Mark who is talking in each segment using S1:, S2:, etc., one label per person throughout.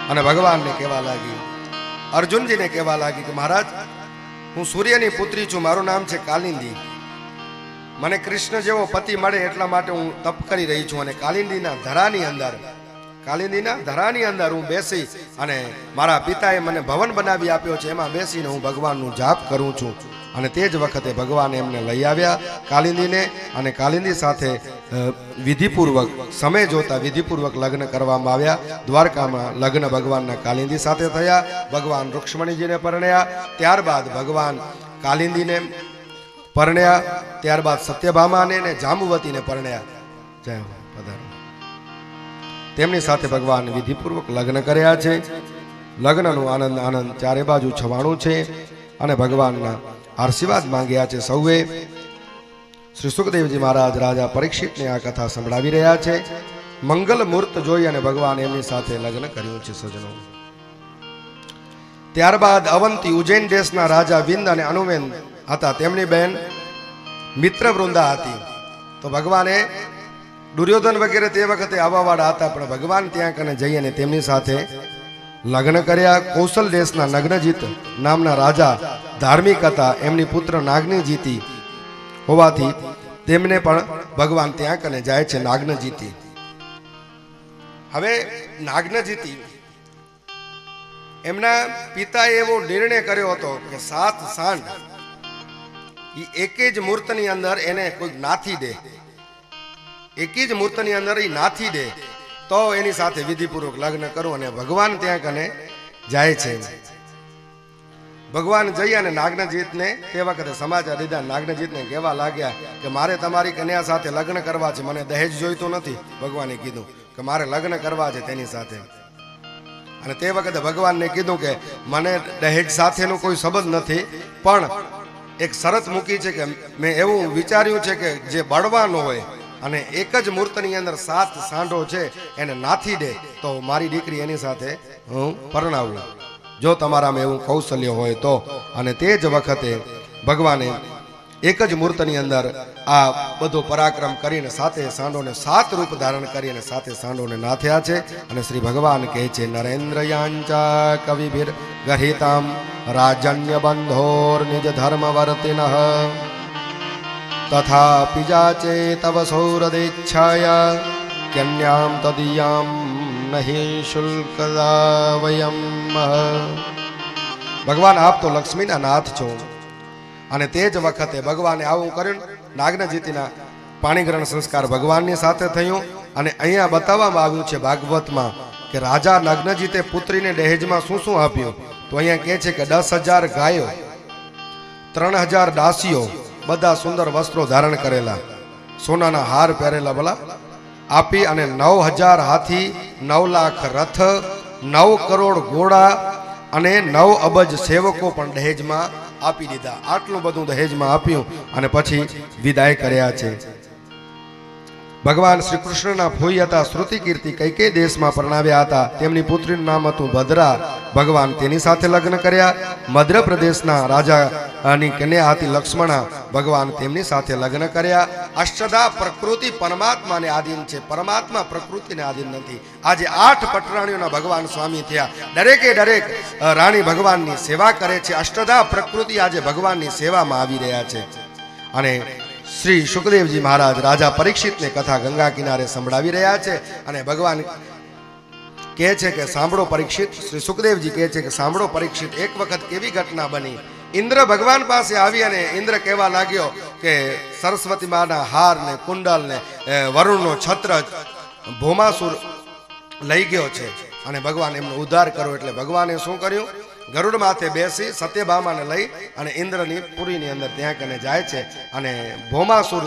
S1: અને ભગવાનને કહેવા લાગી, અર્જુનજીને કહેવા લાગી કે મહારાજ, હું સૂર્યની પુત્રી છું, મારું નામ છે કાલિંદી. મને કૃષ્ણ જેવો પતિ મળે એટલા માટે હું તપ કરી રહી છું. અને કાલિંદીના ધરાની અંદર હું બેસી અને મારા પિતાએ મને ભવન બનાવી આપ્યો છે, એમાં બેસીને હું ભગવાનનું જાપ કરું છું. અને તે જ વખતે ભગવાન એમને લઈ આવ્યા કાલિંદીને, અને કાલિંદી સાથે વિધિપૂર્વક સમય જોતા વિધિપૂર્વક લગ્ન કરવામાં આવ્યા. દ્વારકામાં લગ્ન ભગવાનના કાલિંદી સાથે થયા. ભગવાન રુક્ષ્મણીજીને પરણ્યા, ત્યારબાદ ભગવાન કાલિંદીને પરણ્યા, ત્યારબાદ સત્યભામાને ને જાંબુવતીને પરણ્યા. જય હો, પધારો. તેમની સાથે ભગવાન વિધિપૂર્વક લગ્ન કર્યા છે. લગ્નનું આનંદ ચારે બાજુ છવાણું છે. અને ભગવાનના આશીર્વાદ માંગ્યા છે સૌએ. શ્રી સુખદેવજી મહારાજ રાજા પરીક્ષિતને આ કથા સંભળાવી રહ્યા છે. મંગલ મૂર્ત જોઈ અને ભગવાન એમની સાથે લગ્ન કર્યું છે સજ્જનો. ત્યારબાદ અવંતી ઉજ્જૈન દેશના રાજા વિંદ અને અનુવેન હતા, તેમની બહેન મિત્રવૃંદા હતી. તો ભગવાને દુર્યોધન વગેરે તે વખતે આવવાવાળા હતા, પણ ભગવાન ત્યાં કને જઈ અને તેમની સાથે લગ્ન કર્યા. કૌશલ દેશના નગ્નજીત નામના રાજા ધાર્મિક હતા, એમની પુત્ર નાગનજીતી હોવાથી તેમને પણ ભગવાન ત્યાં કને જાય છે નાગનજીતી. હવે નાગનજીતી એમના પિતાએ એવો નિર્ણય કર્યો હતો કે 7 સાંડ એક જ મૂર્તની અંદર એને કોઈ નાથી દે, એક જ મૂર્તની અંદર એ નાથી દે તો એની સાથે વિધિપૂર્વક લગ્ન કરું. અને ભગવાન ત્યાં કને જાય છે. ભગવાન જઈ અને નાગનજીતને તે વખતે સમાચાર દીધા. નાગનજીતને કહેવા લાગ્યા કે મારે તમારી કન્યા સાથે લગ્ન કરવા છે, મને દહેજ જોઈતું નથી. ભગવાને કીધું કે મારે લગ્ન કરવા છે તેની સાથે. અને તે વખતે ભગવાનને કીધું કે મને દહેજ સાથેનો કોઈ સંબંધ નથી, પણ એક શરત મૂકી છે કે મેં એવું વિચાર્યું છે કે જે બળવાનો હોય અને એક જ મૂર્તની અંદર 7 સાંઢો છે એને નાથી દે તો મારી દીકરી એની સાથે હું પરણાવું, જો તમારામાં એવું કૌશલ્ય હોય તો. અને તે જ વખતે ભગવાને એક જ મૂર્તની અંદર આ બધો પરાક્રમ કરીને 7 સાંઢોને 7 રૂપ ધારણ કરી અને 7 સાંઢોને નાથ્યા છે. અને શ્રી ભગવાન કહે છે, નરેન્દ્રયાંચા કવિભીર ગહિતામ રાજન્ય બંધોર નિજ ધર્મવર્તિનઃ તથા પિજાચે તવ સૌરદેચ્છાયા કન્યામ તદીયામ નહીં શુલ્કદા વયમ. ભગવાન આપ તો લક્ષ્મીના નાથ છો. અને તે જ વખતે ભગવાને આવું કર્યું. નાગનજીતીના પાણીગ્રહણ સંસ્કાર ભગવાનની સાથે થયું. અને અહીંયા બતાવવામાં આવ્યું છે ભાગવતમાં કે રાજા નગ્નજીતે પુત્રીને દહેજમાં શું શું આપ્યું. તો અહીંયા કહે છે કે 10,000 ગાયો, 3,000 દાસીઓ, બધા સુંદર વસ્ત્રો ધારણ કરેલા, સોનાના હાર પહેરેલા ભલા આપી, અને 9,000 હાથી, 9 લાખ રથ, 9 કરોડ ઘોડા અને 9 અબજ સેવકો પણ દહેજમાં આપી દીધા. આટલું બધું દહેજમાં આપ્યું અને પછી વિદાય કર્યા છે. ભગવાન શ્રી કૃષ્ણના ફોઈ હતા શ્રુતિ કીર્તિ, કઈ દેશમાં પરણાવ્યા હતા. તેમની પુત્રીનું નામ હતું ભદ્રા. ભગવાન તેની સાથે લગ્ન કર્યા. મધ્યપ્રદેશના રાજાની કન્યા હતી લક્ષ્મણા. ભગવાન તેમની સાથે લગ્ન કર્યા. અષ્ટધા પ્રકૃતિ પરમાત્માને આધીન છે, પરમાત્મા પ્રકૃતિને આધીન નથી. આજે 8 પટરાણીઓના ભગવાન સ્વામી થયા. દરેકે દરેક રાણી ભગવાનની સેવા કરે છે. અષ્ટધા પ્રકૃતિ આજે ભગવાનની સેવામાં આવી રહ્યા છે. અને શ્રી સુખદેવજી મહારાજ રાજા પરીક્ષિતને કથા ગંગા કિનારે સંભળાવી રહ્યા છે. અને ભગવાન કહે છે કે સાંભળો પરીક્ષિત. શ્રી સુખદેવજી કહે છે કે સાંભળો પરીક્ષિત, એક વખત કેવી ઘટના બની. ઇન્દ્ર ભગવાન પાસે આવી અને ઇન્દ્ર કહેવા લાગ્યો કે સરસ્વતી માના હાર ને કુંડલ ને વરુણનો છત્ર ભૌમાસુર લઈ ગયો છે અને ભગવાન એમનો ઉદ્ધાર કરો. એટલે ભગવાને શું કર્યું, ગરુડ માથે બેસી સત્યભામાને લઈ અને ઇન્દ્રની પુરીની અંદર ત્યાં કને જાય છે. અને ભૌમાસુર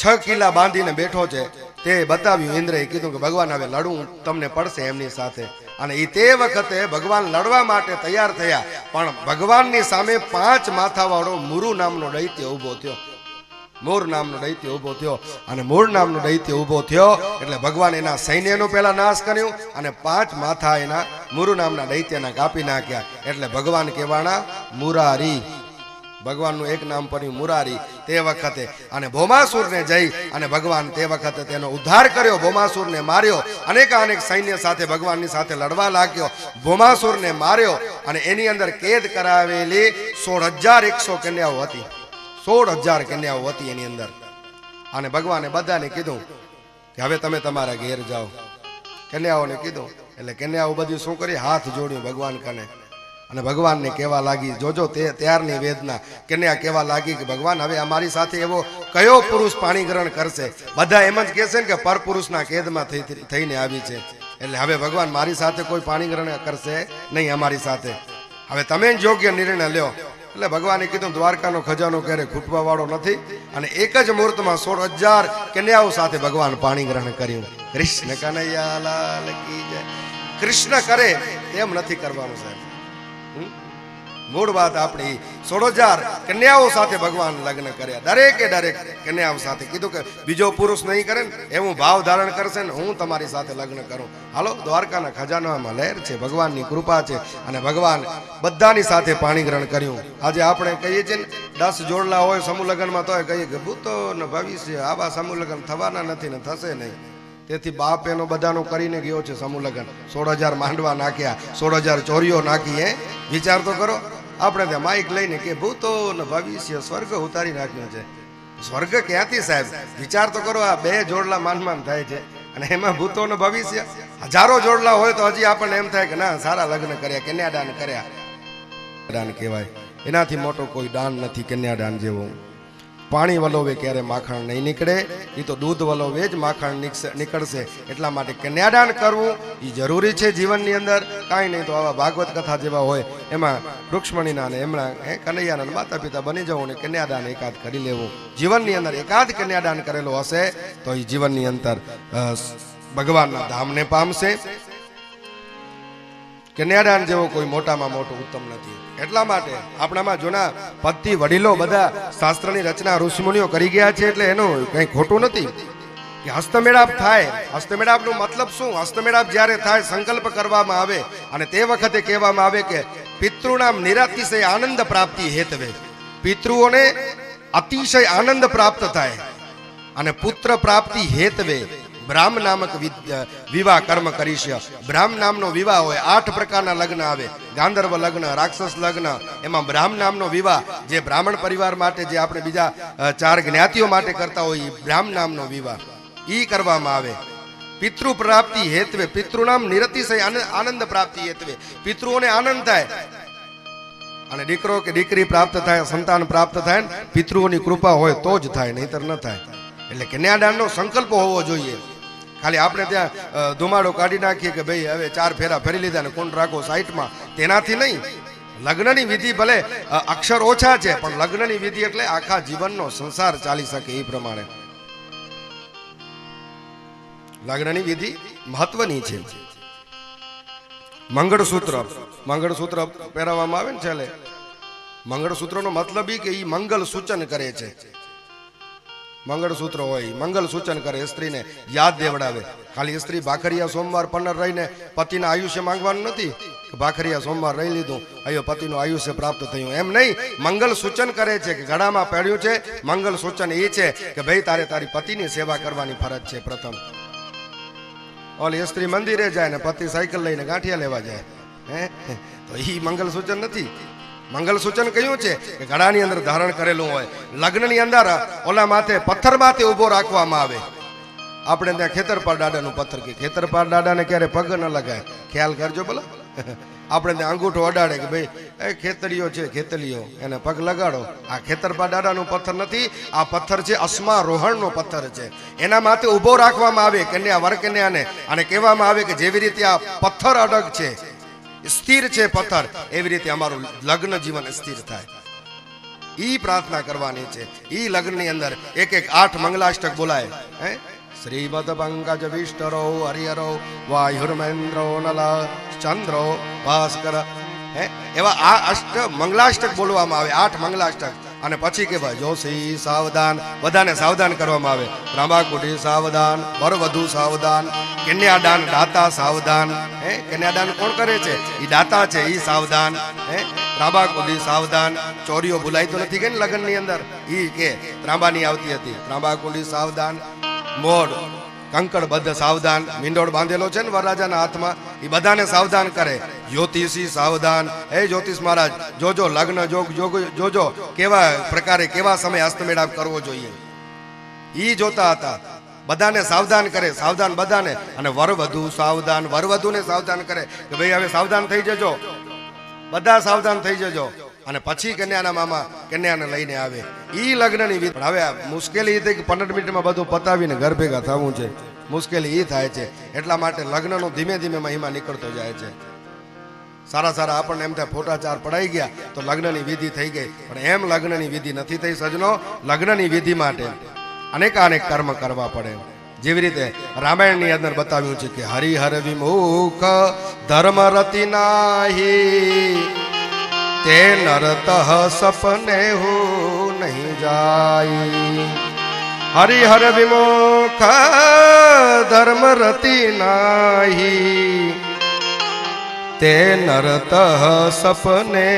S1: 6 કિલ્લા બાંધીને બેઠો છે તે બતાવ્યું. ઇન્દ્રએ કીધું કે ભગવાન હવે લડવું તમને પડશે એમની સાથે. અને એ તે વખતે ભગવાન લડવા માટે તૈયાર થયા, પણ ભગવાનની સામે 5 માથાવાળો મુરુ નામનો દૈત્ય ઊભો થયો. મોર નામનો દૈત્ય ઊભો થયો. અને મોર નામનો દૈત્ય ઊભો થયો એટલે ભગવાન એના સૈન્યનો પહેલા નાશ કર્યો અને 5 માથા એના મુરુ નામના દૈત્યના કાપી નાખ્યા. એટલે ભગવાન કહેવાના મુરારી. ભગવાનનું એક નામ પડ્યું મુરારી. તે વખતે અને ભૌમાસુરને જઈ અને ભગવાન તે વખતે તેનો ઉદ્ધાર કર્યો. ભૌમાસુરને માર્યો. અનેક સૈન્ય સાથે ભગવાનની સાથે લડવા લાગ્યો. ભૌમાસુરને માર્યો અને એની અંદર કેદ કરાવેલી 16,100 કન્યાઓ હતી. 16,000 કન્યાઓ હતી એની અંદર. અને ભગવાને બધાને કીધું કે હવે તમે તમારા ઘેર જાઓ. કન્યાઓને કીધું એટલે કન્યાઓ બધી શું કરી? હાથ જોડ્યું ભગવાન કને અને ભગવાનને કહેવા લાગી. જોજો તે ત્યારની વેદના. કન્યા કહેવા લાગી કે ભગવાન હવે અમારી સાથે એવો કયો પુરુષ પાણી ગ્રહણ કરશે? બધા એમ જ કહેશે ને કે પરપુરુષના કેદમાં થઈને આવી છે, એટલે હવે ભગવાન મારી સાથે કોઈ પાણી ગ્રહણ કરશે નહીં અમારી સાથે. હવે તમે જ યોગ્ય નિર્ણય લ્યો. એટલે ભગવાને કીધું દ્વારકાનો ખજાનો ક્યારે ખૂટવા વાળો નથી. અને એક જ મુહૂર્તમાં 16,000 કન્યાઓ સાથે ભગવાન પાણી ગ્રહણ કર્યું. કૃષ્ણ કનૈયા લાલ કી જય. કૃષ્ણ કરે તેમ નથી કરવાનું સાહેબ. મૂળ વાત આપણી 16,000 કન્યાઓ સાથે ભગવાન લગ્ન કર્યા. દરેક કન્યાઓ સાથે કીધું કે બીજો પુરુષ નહીં કરે ને એવું ભાવ ધારણ કરશે ને હું તમારી સાથે લગ્ન કરું. હાલો, દ્વારકાના ખજાનામાં લહેર છે, ભગવાનની કૃપા છે અને ભગવાન બધાની સાથે પાણી ગ્રહણ કર્યું. આજે આપણે કહીએ છીએ ને 10 જોડલા હોય સમૂહ લગ્નમાં તો કહીએ કે ભૂતો ને ભવિષ્ય આવા સમૂહ લગ્ન થવાના નથી ને થશે નહીં. તેથી બાપ એનો બધાનો કરીને ગયો છે સમૂહ લગ્ન. 16,000 માંડવા નાખ્યા, 16,000 ચોરીઓ નાખી. વિચાર તો કરો. આપણે ત્યાં માઇક લઈને કે ભૂતો ને ભવિષ્ય સ્વર્ગ ઉતારી નાખ્યો છે. સ્વર્ગ ક્યાંથી સાહેબ? વિચાર તો કરો. આ 2 જોડલા માનમાન થાય છે અને એમાં ભૂતો ને ભવિષ્ય. હજારો જોડલા હોય તો હજી આપણને એમ થાય કે ના સારા લગ્ન કર્યા, કન્યાદાન કર્યા. દાન કહેવાય. એનાથી મોટો કોઈ દાન નથી કન્યાદાન જેવું. પાણી વલોવે ક્યારે માખણ નહીં નીકળે, એ તો દૂધ વલોવે જ માખણ નીકળશે. એટલા માટે કન્યાદાન કરવું એ જરૂરી છે જીવનની અંદર. કાંઈ નહીં તો આવા ભાગવત કથા જેવા હોય એમાં રૂક્ષ્મણીના અને એમના કનૈયાના માતા પિતા બની જવું અને કન્યાદાન એકાદ કરી લેવું. જીવનની અંદર એકાદ કન્યાદાન કરેલો હશે તો એ જીવનની અંદર ભગવાનના ધામને પામશે. કન્યાદાન જેવો કોઈ મોટામાં મોટું ઉત્તમ નથી. એટલા માટે આપણામાં જૂના પદ્ધતિ વડીલો બધા શાસ્ત્રની રચના ઋષિમુનિઓ કરી ગયા છે, એટલે એનું કંઈ ખોટું નથી કે હસ્તમેળાપ થાય. હસ્તમેળાપનો મતલબ શું? હસ્તમેળાપ જ્યારે થાય, સંકલ્પ કરવામાં આવે અને તે વખતે કહેવામાં આવે કે પિતૃનામ નિરાતિશય આનંદ પ્રાપ્તિ હેતવે. પિતૃઓને અતિશય આનંદ પ્રાપ્ત થાય અને પુત્ર પ્રાપ્તિ હેતવે બ્રાહ્મ નામક વિવાહ કર્મ કરીશ. બ્રાહ્મ નામનો વિવાહ હોય. 8 પ્રકારના લગ્ન આવે. ગાંધર્વ લગ્ન, રાક્ષસ લગ્ન, એમાં બ્રાહ્મ નામનો વિવાહ જે બ્રાહ્મણ પરિવાર માટે, જે આપણે બીજા 4 જ્ઞાતિઓ માટે કરતા હોય, બ્રાહ્મ નામનો વિવાહ ઈ કરવામાં આવે. પિતૃ પ્રાપ્તિ હેતવે, પિતૃનામ નિરતિશય આનંદ પ્રાપ્તિ હેતવે, પિતૃઓને આનંદ થાય અને દીકરો કે દીકરી પ્રાપ્ત થાય, સંતાન પ્રાપ્ત થાય ને પિતૃઓની કૃપા હોય તો જ થાય, નહીતર ન થાય. એટલે કન્યાદાનનો સંકલ્પ હોવો જોઈએ. ખાલી આપણે ત્યાં ધુમાડો કાઢી નાખીએ કે ભાઈ હવે 4 ફેરા ફરી લીધા ને કુંડ રાખો સાઈટમાં, તેનાથી નહીં. લગ્નની વિધિ ભલે અક્ષર ઓછા છે પણ લગ્નની વિધિ એટલે આખા જીવનનો સંસાર ચાલી શકે એ પ્રમાણે લગ્નની વિધિ મહત્વની છે. મંગળસૂત્ર પહેરાવવામાં આવે ને છેલ્લે. મંગળસૂત્રનો મતલબ એ કે એ મંગલ સૂચન કરે છે. મંગળસૂત્ર હોય મંગલ સૂચન કરે, સ્ત્રીને યાદ દેવડાવે. ખાલી સ્ત્રી ભાખરિયા સોમવાર પન્નર રહીને પતિના આયુષ્ય માંગવાનું નથી કે ભાખરિયા સોમવાર રહી લીધું અયો પતિનું આયુષ્ય પ્રાપ્ત થયું, એમ નહીં. મંગલ સૂચન કરે છે કે ગળામાં પહેર્યું છે. મંગલ સૂચન એ છે કે ભાઈ તારે તારી પતિની સેવા કરવાની ફરજ છે. પ્રથમ ઓલી સ્ત્રી મંદિરે જાય ને પતિ સાયકલ લઈને ગાંઠિયા લેવા જાય, તો એ મંગલ સૂચન નથી. મંગલ સૂચન કયું છે કે ગળાની અંદર ધારણ કરેલું હોય. લગ્નની અંદર ઓલા માથે પથ્થર માથે ઉભો રાખવામાં આવે. આપણે ત્યાં ખેતરપાળ દાદાનું પથ્થર કે ખેતરપાળ દાદાને ક્યારે પગ ન લગાય, ખ્યાલ કરજો બોલો. આપણે ત્યાં અંગૂઠો અડાડે કે ભાઈ એ ખેતરીઓ છે, ખેતલીઓ એને પગ લગાડો. આ ખેતરપાળ દાદાનું પથ્થર નથી, આ પથ્થર છે અશ્મારોહણનો પથ્થર છે. એના માથે ઉભો રાખવામાં આવે કન્યા વર કન્યાને, અને કહેવામાં આવે કે જેવી રીતે આ પથ્થર અડગ છે, સ્થિર છે પથ્થર, એવી રીતે અમારું લગ્ન જીવન સ્થિર થાય. ઈ પ્રાર્થના કરવાની છે. ઈ લગ્નની અંદર 8 મંગલાષ્ટક બોલાય. શ્રીમદ પંકજ વિષ્ટરો હરિહરો વાયુર્મેન્દ્રો નલ ચંદ્રો ભાસ્કર, એવા આ મંગલાષ્ટક બોલવામાં આવે. 8 મંગલાષ્ટક. અને પછી કહેવાય જોશી સાવધાન, બધાને સાવધાન કરવામાં આવે. ત્રાંબાકુડી સાવધાન, વરવધુ સાવધાન, કન્યાદાન દાતા સાવધાન. કન્યાદાન કોણ કરે છે? એ દાતા છે, એ સાવધાન. ત્રાંબાકુડી સાવધાન. ચોરીઓ ભૂલાઈ તો નથી ગઈ ને લગ્નની અંદર? ઈ કે ત્રાંબાની આવતી હતી. ત્રાંબાકુડી સાવધાન. મોઢ કંકડ બધ્ધ સાવધાન. મીંડોળ બાંધેલો છે ને વરરાજાના હાથમાં, એ બધાને સાવધાન કરે. જ્યોતિષી સાવધાન. હે જ્યોતિષ મહારાજ, જોજો લગ્ન જોજો કેવા પ્રકારે કેવા સમય હસ્તમેળાપ કરવો જોઈએ. ઈ જોતા હતા. બધાને સાવધાન કરે, સાવધાન બધાને. અને વરવધુ સાવધાન, વરવધુને સાવધાન કરે કે ભાઈ હવે સાવધાન થઈ જજો, બધા સાવધાન થઈ જજો. અને પછી કન્યાના મામા કન્યાને લઈને આવે. ઈ લગ્નની વિધિ. હવે મુશ્કેલી એ થઈ કે 15 મિનિટમાં બધું પતાવીને ઘર ભેગા થવું છે. મુશ્કેલી એ થાય છે. એટલા માટે લગ્નનો ધીમે ધીમે મહિમા નીકળતો જાય છે. સારા સારા આપણને એમ થાય ફોટા 4 પડાઈ ગયા તો લગ્નની વિધિ થઈ ગઈ, પણ એમ લગ્નની વિધિ નથી થઈ સજનો. લગ્નની વિધિ માટે અનેક કર્મ કરવા પડે. જેવી રીતે રામાયણની અંદર બતાવ્યું છે કે હરિહર વિમુખ ધર્મ રતિ નાહી, તે નરતઃ સપને હો નહીં જાય. હરિહર વિમુખ ધર્મ રતિ નાહી, તે નરતઃ સપને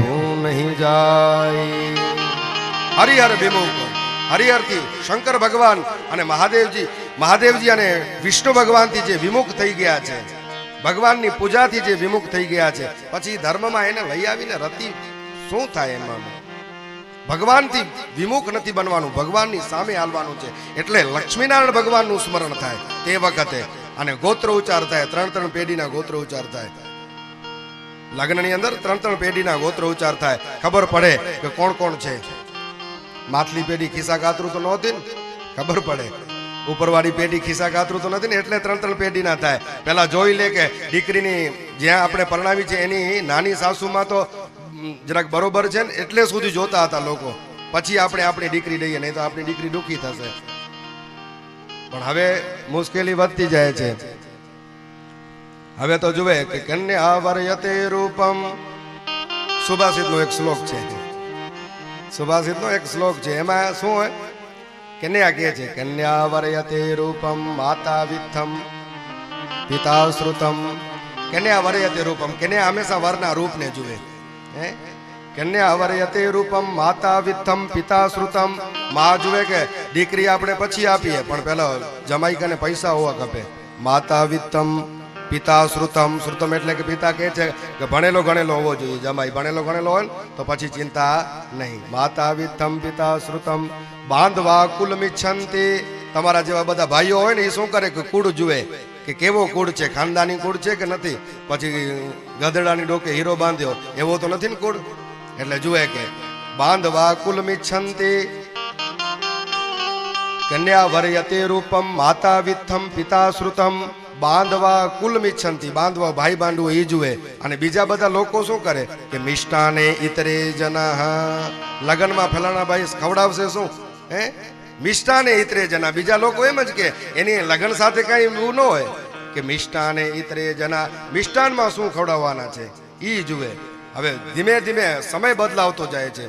S1: હું નહીં જાય. હરિહર વિમુખ, હરિહરથી શંકર ભગવાન અને મહાદેવજી અને વિષ્ણુ ભગવાનથી જે વિમુખ થઈ ગયા છે, ભગવાનની પૂજાથી જે વિમુખ થઈ ગયા છે, પછી ધર્મમાં એને લઈ આવીને રતિ શું થાય? એમાં ભગવાનથી વિમુખ નથી બનવાનું, ભગવાનની સામે હાલવાનું છે. એટલે લક્ષ્મીનારાયણ ભગવાનનું સ્મરણ થાય તે વખતે, અને ગોત્ર ઉચ્ચાર થાય. 3 પેઢીના ગોત્ર ઉચ્ચાર થાય. લગ્નની અંદર 3 પેઢીના ગોત્ર ઉચ્ચાર થાય. ખબર પડે કે કોણ કોણ છે. માથલી પેઢી ખિસ્સા કાતરું તો નહોતી ને, ખબર પડે. ઉપરવાળી પેઢી ખિસ્સા કાતરું તો નથી ને, એટલે 3 પેઢી ના થાય. પેલા જોઈ લે કે દીકરીની જ્યાં આપણે પરણાવી છે એની નાની સાસુમાં તો જરાક બરોબર છે ને, એટલે સુધી જોતા હતા લોકો. પછી આપણે આપણી દીકરી દઈએ, નહીં તો આપણી દીકરી દુઃખી થશે. પણ હવે મુશ્કેલી વધતી જાય છે. હવે તો જુએ કે કન્યા વર્યતે રૂપમ. સુભાષિતનો એક શ્લોક છે, સુભાષિતનો એક શ્લોક છે. એમાં શું હોય? કન્યા કહે છે કન્યા વર્યતે રૂપમ માતા વિત્થમ પિતા શ્રુતમ. કન્યા વર્યતે રૂપમ, કન્યા હંમેશા વરના રૂપને જુએ. કન્યા વર્યતે રૂપમ માતા વિત્થમ પિતા શ્રુતમ. માં જુએ કે દીકરી આપણે પછી આપીએ, પણ પેલા જમાઈ કને પૈસા હોવા ખપે. માતા વિત્તમ પિતા શ્રુતમ. શ્રુતમ એટલે કે પિતા કહે છે કે ભણેલો ગણેલો હોવો જોઈએ. જમાઈ ભણેલો ગણેલો હોય તો પછી ચિંતા નહીં. માતા વિત્તમ પિતા શ્રુતમ. બાંધવા કુલ મિચ્છંતિ. તમારા જેવા બધા ભાઈઓ હોય ને, એ શું કરે કે કુળ જુએ કે કેવો કુળ છે, ખાનદાની કુળ છે કે નથી. પછી ગધેડાની ડોકે હીરો બાંધ્યો એવો તો નથી ને કુળ. એટલે જુએ કે બાંધવા કુલ મિચ્છંતિ. કન્યા વર્યતે રૂપમ માતા વિત્થમ પિતા શ્રુતમ. બાંધવા કુલ મિચ્છંતિ. બાંધવા ભાઈ બાંધવું એ જુએ. અને બીજા બધા લોકો શું કરે કે મિષ્ટાને ઇતરે જના. લગ્નમાં ફલાણા ભાઈ ખવડાવશે શું? મિષ્ટાને ઇતરે જના. બીજા લોકો એમ જ કે એની લગ્ન સાથે કઈ એવું ન હોય કે મિષ્ટાને ઇતરે જના. મિષ્ટાનમાં શું ખવડાવવાના છે ઈ જુએ. હવે ધીમે ધીમે સમય બદલાવતો જાય છે,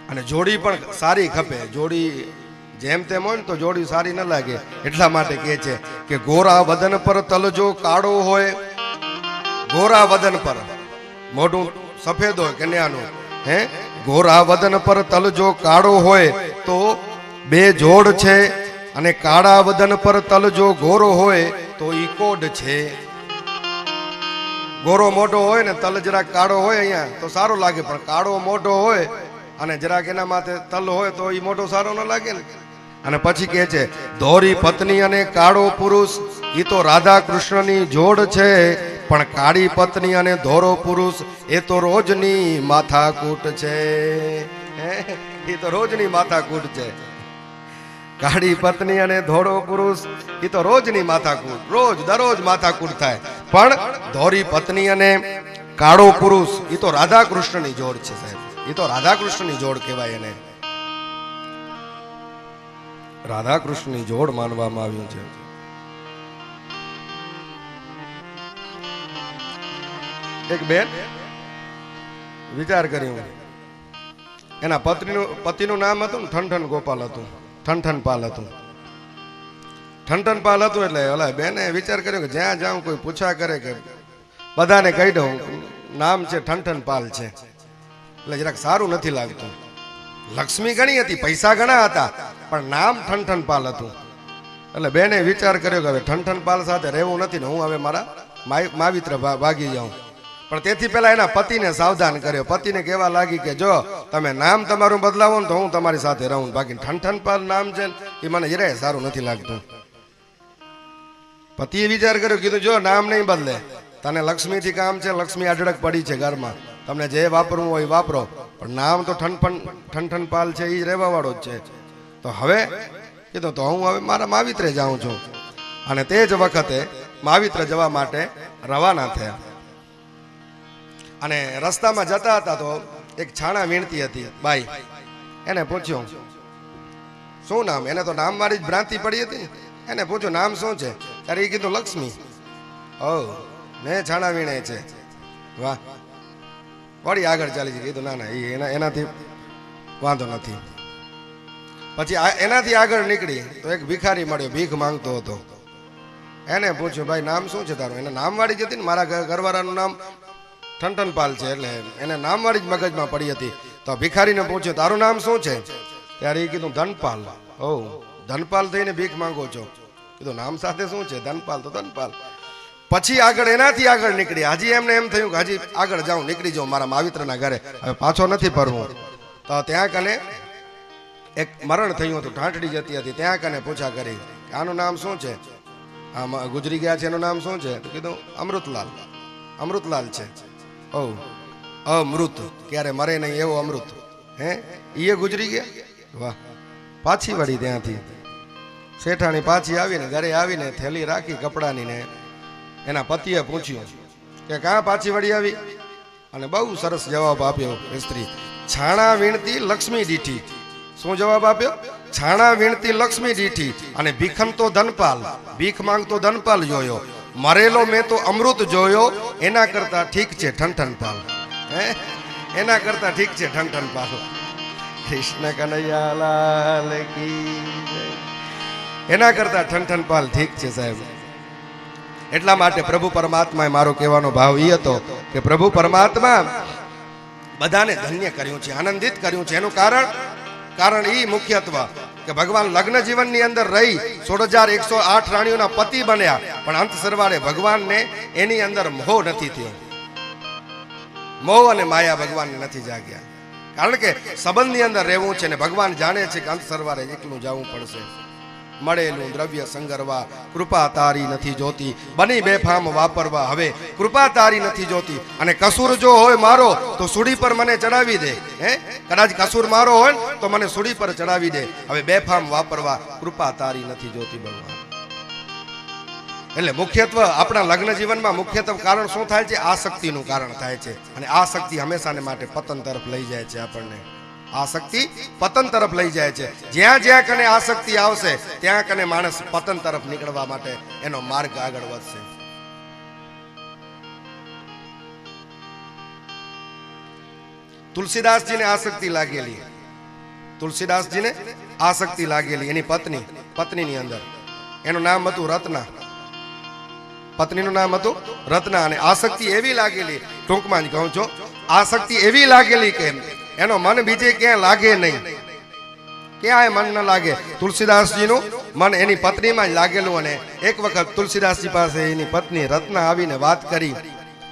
S1: અને જોડી પણ સારી ખપે. જોડી જેમ તેમ હોય ને તો જોડી સારી ન લાગે. એટલા માટે કહે છે કે ગોરા વદન પર તલજો કાળો હોય. ગોરા વદન પર, મોઢું સફેદ હોય કન્યાનું, ગોરા વદન પર તલજો કાળો હોય તો 2 જોડ છે, અને કાળા વદન પર તલજો ગોરો હોય તો ઈ કોડ છે. ગોરો મોઢો હોય ને તલ જરાક કાળો હોય અહીંયા તો સારો લાગે, પણ કાળો મોઢો હોય અને જરાક એના માથે તલ હોય તો ઈ મોઢો સારો ન લાગે ને. અને પછી કહે છે ધોરી પત્ની અને કાળો પુરુષ એ તો રાધા કૃષ્ણની જોડ છે, પણ કાળી પત્ની અને ધોરો પુરુષ એ તો રોજની માથાકૂટ છે. એ તો રોજની માથાકૂટ છે. કાળી પત્ની અને ધોળો પુરુષ એ તો રોજની માથાકૂટ, રોજ દરરોજ માથાકૂટ થાય. પણ ધોરી પત્ની અને કાળો પુરુષ એ તો રાધા કૃષ્ણની જોડ છે સાહેબ. એ તો રાધા કૃષ્ણની જોડ કહેવાય. એને રાધા કૃષ્ણની જોડ માનવામાં આવ્યું છે. એક બેન વિચાર કર્યું એના પતિનું નામ હતું ને ઠનઠન ગોપાલ હતું, ઠનઠન પાલ હતું. ઠનઠન પાલ હતું એટલે ઓલા બેને વિચાર કર્યો કે જ્યાં જાઉં કોઈ પૂછા કરે કે બધાને કહી દઉં નામ છે ઠનઠન પાલ છે, એટલે જરાક સારું નથી લાગતું. લક્ષ્મી ઘણી હતી, પૈસા ઘણા હતા, પણ નામ ઠનઠન પાલ હતું. એટલે બેને વિચાર કર્યો કે હવે ઠનઠન પાલ સાથે રહેવું નથી ને હું હવે મારા માવિત્ર ભાગી જાઉં. પણ તેથી પહેલા એના પતિને સાવધાન કર્યો. પતિને કહેવા લાગી કે જો તમે નામ તમારું બદલાવો ને તો હું તમારી સાથે રહું, બાકી ઠનઠન પાલ નામ છે એ મને જરાય સારું નથી લાગતું. પતિએ વિચાર કર્યો, કીધું જો નામ નહીં બદલે, તને લક્ષ્મીથી કામ છે, લક્ષ્મી અઢળક પડી છે ઘરમાં, તમને જે વાપરવું હોય વાપરો, પણ નામ તો ઠનઠન પાલ છે એ રહેવા વાળો જ છે. તો હવે કીધું તો હું હવે મારા માવિત્રે જાઉં છું. અને તે જ વખતે માવિત્ર જવા માટે રવાના થયા. અને રસ્તામાં જતા હતા તો એક છાણા વીણતી હતી બાઈ, એને પૂછ્યું શું નામ, એને તો નામ મારી જ ભ્રાંતિ પડી હતી. એને પૂછ્યું નામ શું છે, ત્યારે એ કીધું લક્ષ્મી. ઓ ને છાણા વીણે છે, વાહ. વળી આગળ ચાલી છે, કીધું ના ના એ એનાથી વાંધો નથી. પછી એનાથી આગળ નીકળી તો એક ભિખારી મળ્યો, ભીખ માંગતો હતો. એને પૂછ્યું ભાઈ નામ શું છે તારું, એને નામ વાળી જ હતી ને, મારા ઘરવાળાનું નામ ઠનઠન પાલ છે, એટલે એને નામ વાળી જ મગજમાં પડી હતી. તો ભિખારીને પૂછ્યું તારું નામ શું છે, ત્યારે એ કીધું ધનપાલ. ઓ ધનપાલ થઈને ભીખ માંગો છો, કીધું નામ સાથે શું છે, ધનપાલ તો ધનપાલ. પછી આગળ એનાથી આગળ નીકળી. હજી એમને એમ થયું કે હજી આગળ જાઉં, નીકળી જાઉં મારા માવિત્રના ઘરે, હવે પાછો નથી ફરવું. તો ત્યાં કને એક મરણ થયું હતું, ઢાંટડી જતી હતી, ત્યાં કને પૂછા કરી આનું નામ શું છે, આમાં ગુજરી ગયા છે એનું નામ શું છે, તો કીધું અમૃતલાલ. અમૃતલાલ છે. ઓ અમૃત ક્યારે મરે નહીં એવો અમૃત, હે એ ગુજરી ગયા, વાહ. પાછી વળી ત્યાંથી શેઠાણી પાછી આવીને ઘરે આવીને થેલી રાખી કપડાની ને એના પતિએ પૂછ્યું કે કાં પાછી વળી આવી, અને બહુ સરસ જવાબ આપ્યો સ્ત્રી, છાણા વીણતી લક્ષ્મી દીઠી. શું જવાબ આપ્યો, છાણા વીણતી લક્ષ્મી દીઠી, અને ભીખમતો ધનપાલ, ભીખ માંગતો ધનપાલ જોયો, મરેલો મેં તો અમૃત જોયો, એના કરતા ઠીક છે ઠનઠન પાલ. હે એના કરતા ઠીક છે ઠનઠન પાલ. કૃષ્ણ કનૈયા લાલ કી જય. એના કરતા ઠનઠન પાલ ઠીક છે સાહેબ. એટલા માટે પ્રભુ પરમાત્માએ મારો કહેવાનો ભાવ એ હતો કે પ્રભુ પરમાત્મા બધાને ધન્ય કર્યું છે, આનંદિત કર્યું છે. એનું કારણ એ મુખ્યત્વ કે ભગવાન લગ્ન જીવનની અંદર રહી 16,108 રાણીઓના પતિ બન્યા, પણ અંત સરવાળે ભગવાનને એની અંદર મોહ નથી થયો. મોહ અને માયા ભગવાનને નથી જાગ્યા, કારણ કે સંબંધની અંદર રહેવું છે ને ભગવાન જાણે છે કે અંત સરવાળે એકલું જવું પડશે. મળેલું દ્રવ્ય સંગરવા, કૃપા તારી નથી જોતી, બની બેફામ વાપરવા, હવે કૃપા તારી નથી જોતી. અને કસૂર જો હોય મારો તો સુડી પર મને ચડાવી દે, હે કદાચ કસૂર મારો હોય તો મને સુડી પર ચડાવી દે, હવે બેફામ વાપરવા કૃપા તારી નથી જોતી ભગવાન. એટલે મુખ્યત્વ આપણા લગ્ન જીવનમાં મુખ્યત્વ કારણ શું થાય છે, આસક્તિનું કારણ થાય છે. અને આસક્તિ હંમેશાને માટે પતન તરફ લઈ જાય છે આપણને. આસક્તિ પતન તરફ લઈ જાય છે. જ્યાં જ્યાં કને આસક્તિ આવશે ત્યાં કને માણસ પતન તરફ નીકળવા માટે એનો માર્ગ આગળ વધશે. તુલસીદાસજીને આસક્તિ લાગેલી, તુલસીદાસજીને આસક્તિ લાગેલી એની પત્નીની અંદર. એનું નામ હતું રત્ના, પત્નીનું નામ હતું રત્ના. અને આસક્તિ એવી લાગેલી, ટૂંકમાં જ કહું છું, આસક્તિ એવી લાગેલી કે એનો મન બીજે ક્યાં લાગે નહીં, ક્યાંય મન ન લાગે. તુલસીદાસજીનું મન એની પત્નીમાં જ લાગેલું. અને એક વખત તુલસીદાસજી પાસે એની પત્ની રત્ના આવીને વાત કરી.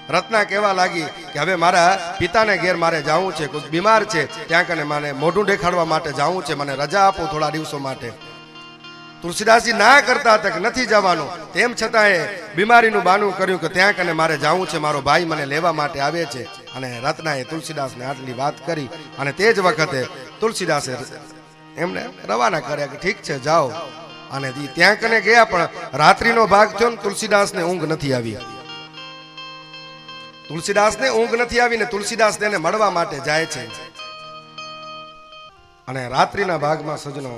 S1: રત્ના કહેવા લાગી કે હવે મારા પિતાને ઘેર મારે જવું છે, કોઈ બીમાર છે, ત્યાં કને મને મોઢું દેખાડવા માટે જવું છે, મને રજા આપો થોડા દિવસો માટે. તુલસીદાસજી ના કરતા હતા કે નથી જવાનું, તેમ છતાં એ બીમારીનું બહાનું કર્યું કે ત્યાં કને મારે જવું છે, મારો ભાઈ મને લેવા માટે આવે છે. અને રત્નાએ તુલસીદાસને આટલી વાત કરી. અને તે જ વખતે તુલસીદાસે એમને રવાના કર્યા કે ઠીક છે જાઓ. અને ત્યાં કને ગયા, પણ રાત્રિનો ભાગ થયો ને તુલસીદાસને ઊંઘ નથી આવી. તુલસીદાસને ઊંઘ નથી આવી ને તુલસીદાસ તેને મળવા માટે જાય છે. અને રાત્રિના ભાગમાં સજનો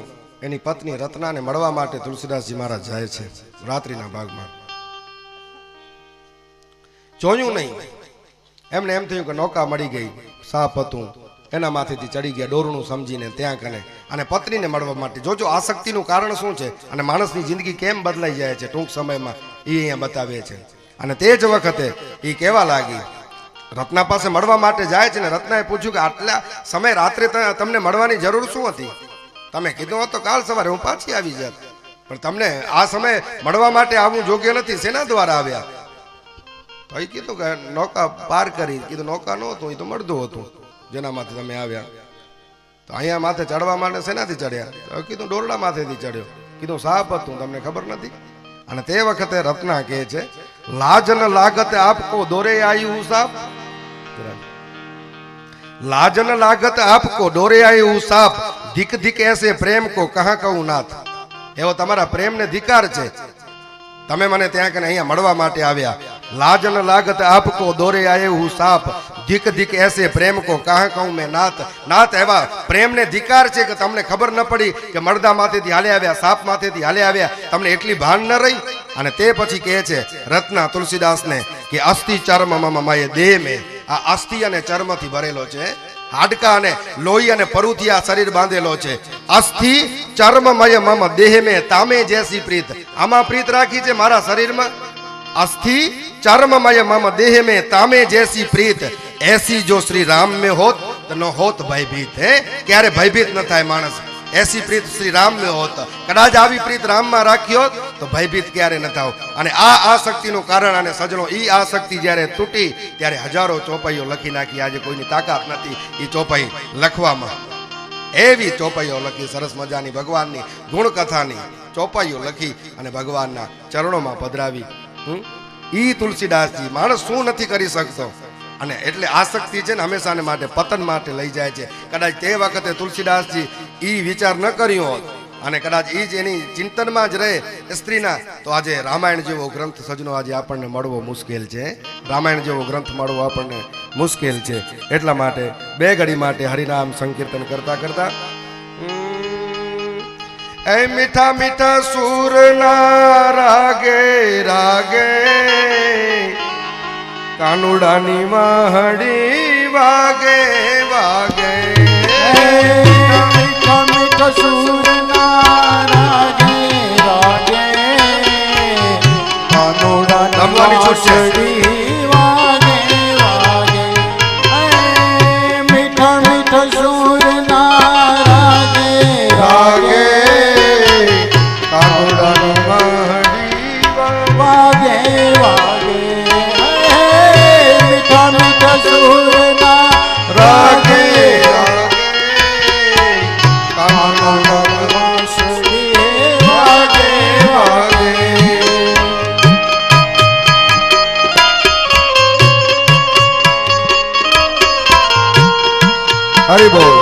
S1: એની પત્ની રત્નાને મળવા માટે તુલસીદાસજી મહારાજ જાય છે. રાત્રિના ભાગમાં જોયું નહીં, એમને એમ થયું કે નૌકા મળી ગઈ, સાપ હતું, એના માથેથી ચડી ગયા ડોરણું સમજીને ત્યાં કને અને પત્નીને મળવા માટે. જોજો આસક્તિનું કારણ શું છે અને માણસની જિંદગી કેમ બદલાઈ જાય છે ટૂંક સમયમાં એ અહીંયા બતાવે છે. અને તે જ વખતે એ કહેવા લાગી, રત્ના પાસે મળવા માટે જાય છે ને રત્નાએ પૂછ્યું કે આટલા સમય રાત્રે તમને મળવાની જરૂર શું હતી? તમે કીધું હોત તો કાલ સવારે હું પાછી આવી જાત, પણ તમને આ સમય મળવા માટે આવવું યોગ્ય નથી. શેના દ્વારા આવ્યા? તો એ કીધું કે નૌકા પાર કરી. કીધું નૌકા ન હતું, એ તો મળતું હતું જેના માથે તમે આવ્યા. તો અહીંયા માથે ચડવા માટે શેનાથી ચડ્યા? તો કીધું ડોરડા માથેથી ચડ્યો. કીધું સાપ હતું, તમને ખબર નથી? અને તે વખતે રત્ના કહે છે, લાજ ન લાગત આપકો દોરે આયુ હું સાપ. लाज न लागत आपको डोरे आए हूँ साप, धिक धिक ऐसे प्रेम को कहाँ कहूँ नाथ. एवो तमारा प्रेम ने धिकार छे, तमे मने त्यां कने अहींया मळवा माटे आव्या. लाज न लागत आपको दौरे आए हूँ साप, धिक धिक ऐसे प्रेम को कहाँ कहूँ मैं नाथ. नाथ एवा प्रेम ने धिकार छे के तमने खबर न पड़ी के मर्दा माथेथी हाले आव्या, साप माथेथी हाले आव्या, तमने एटली भान न रही. અને તે પછી કહે છે રત્ના તુલસીદાસને કે અસ્થિ ચર્મ મમ મય દેહ મેં. આ અસ્થિ અને ચર્મથી ભરેલો છે, હાડકા અને લોહી અને પરુથી આ શરીર બાંધેલો છે. અસ્થિ ચર્મમય મમ દેહ મેં તામે જૈસી પ્રીત. આમાં પ્રીત રાખી છે મારા શરીરમાં. અસ્થિ ચર્મમય મમ દેહ મેં તામે જૈસી પ્રીત, ऐसी जो श्री राम में होत तो न होत भयभीत. है क्यारे भयभीत न थाय माणस. ऐसी प्रीत श्री राम में होत. कदाच आवी प्रीत राम में राखी होत तो भयभीत क्यारे न थाओ. અને આ આસક્તિનું કારણ અને સજનો ઈ આસક્તિ જ્યારે તૂટી ત્યારે હજારો ચોપાઈઓ લખી નાખી. આજે કોઈની તાકાત નથી ઈ ચોપાઈ લખવામાં. એવી ચોપાઈઓ લખી સરસ મજાની ભગવાનની ગુણ કથાની ચોપાઈઓ લખી અને ભગવાનના ચરણોમાં પધરાવી. ઈ તુલસીદાસજી માણસ શું નથી કરી શકતો. અને એટલે આસક્તિ છે ને હંમેશાને માટે પતન માટે લઈ જાય છે. કદાચ તે વખતે તુલસીદાસજી ઈ વિચાર ન કર્યો હોત અને કદાચ ઈ જ એની ચિંતનમાં જ રહે સ્ત્રીના, તો આજે રામાયણ જેવો ગ્રંથ સજનો આજે આપણને મળવો મુશ્કેલ છે. રામાયણ જેવો ગ્રંથ મળવો આપણને મુશ્કેલ છે. એટલા માટે બે ઘડી માટે હરિનામ સંકીર્તન કરતા કરતા એ મીઠા મીઠા સૂરના રાગે રાગે કાનુડાની વાહડી વાગે વાગે.
S2: મીઠા મીઠા સૂરના રાગે રાગે કાનુડાની વાહડી વાગે વાગે. મીઠા મીઠા સૂરના રાગે રાગે
S1: કાનુડાની વાહડી
S2: વાગે વાગે. સૂરના રાગે કાનુડાની વાંસળી વાગે વાગે.
S1: હરિ બોલ.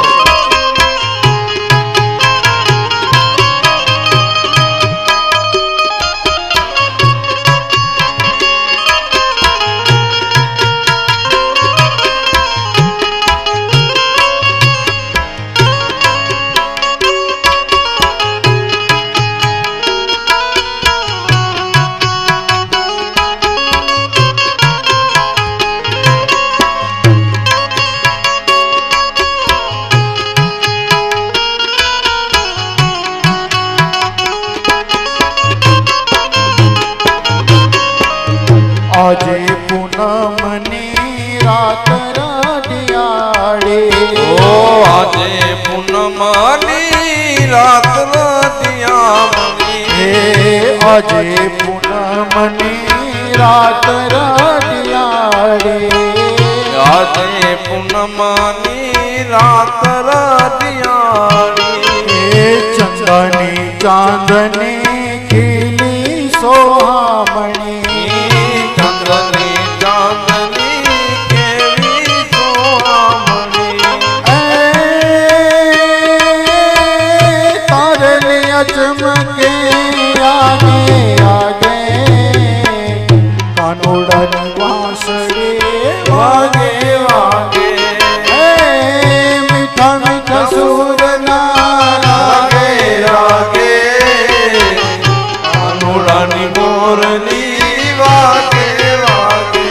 S2: આજે પૂનમની રાત રડિયાળે.
S3: ઓ આજે પૂનમની રાત રડિયામણી.
S2: હે આજે પૂનમની રાત રડિયાળે.
S3: આજે પૂનમની રાત રડિયાળી.
S2: હે ચંદની ચાંદની ખીલી સોહામણી.
S3: ચંદ્રની ચાંદની કેવી સોહામણી.
S2: તારલી અચમકે આગે આગે કાનુડાની વાંસળી વાગે વાગે. મીઠા મીઠા સૂરના રાગે રાગે
S3: કાનુડાની મોરલી વાગે વાગે.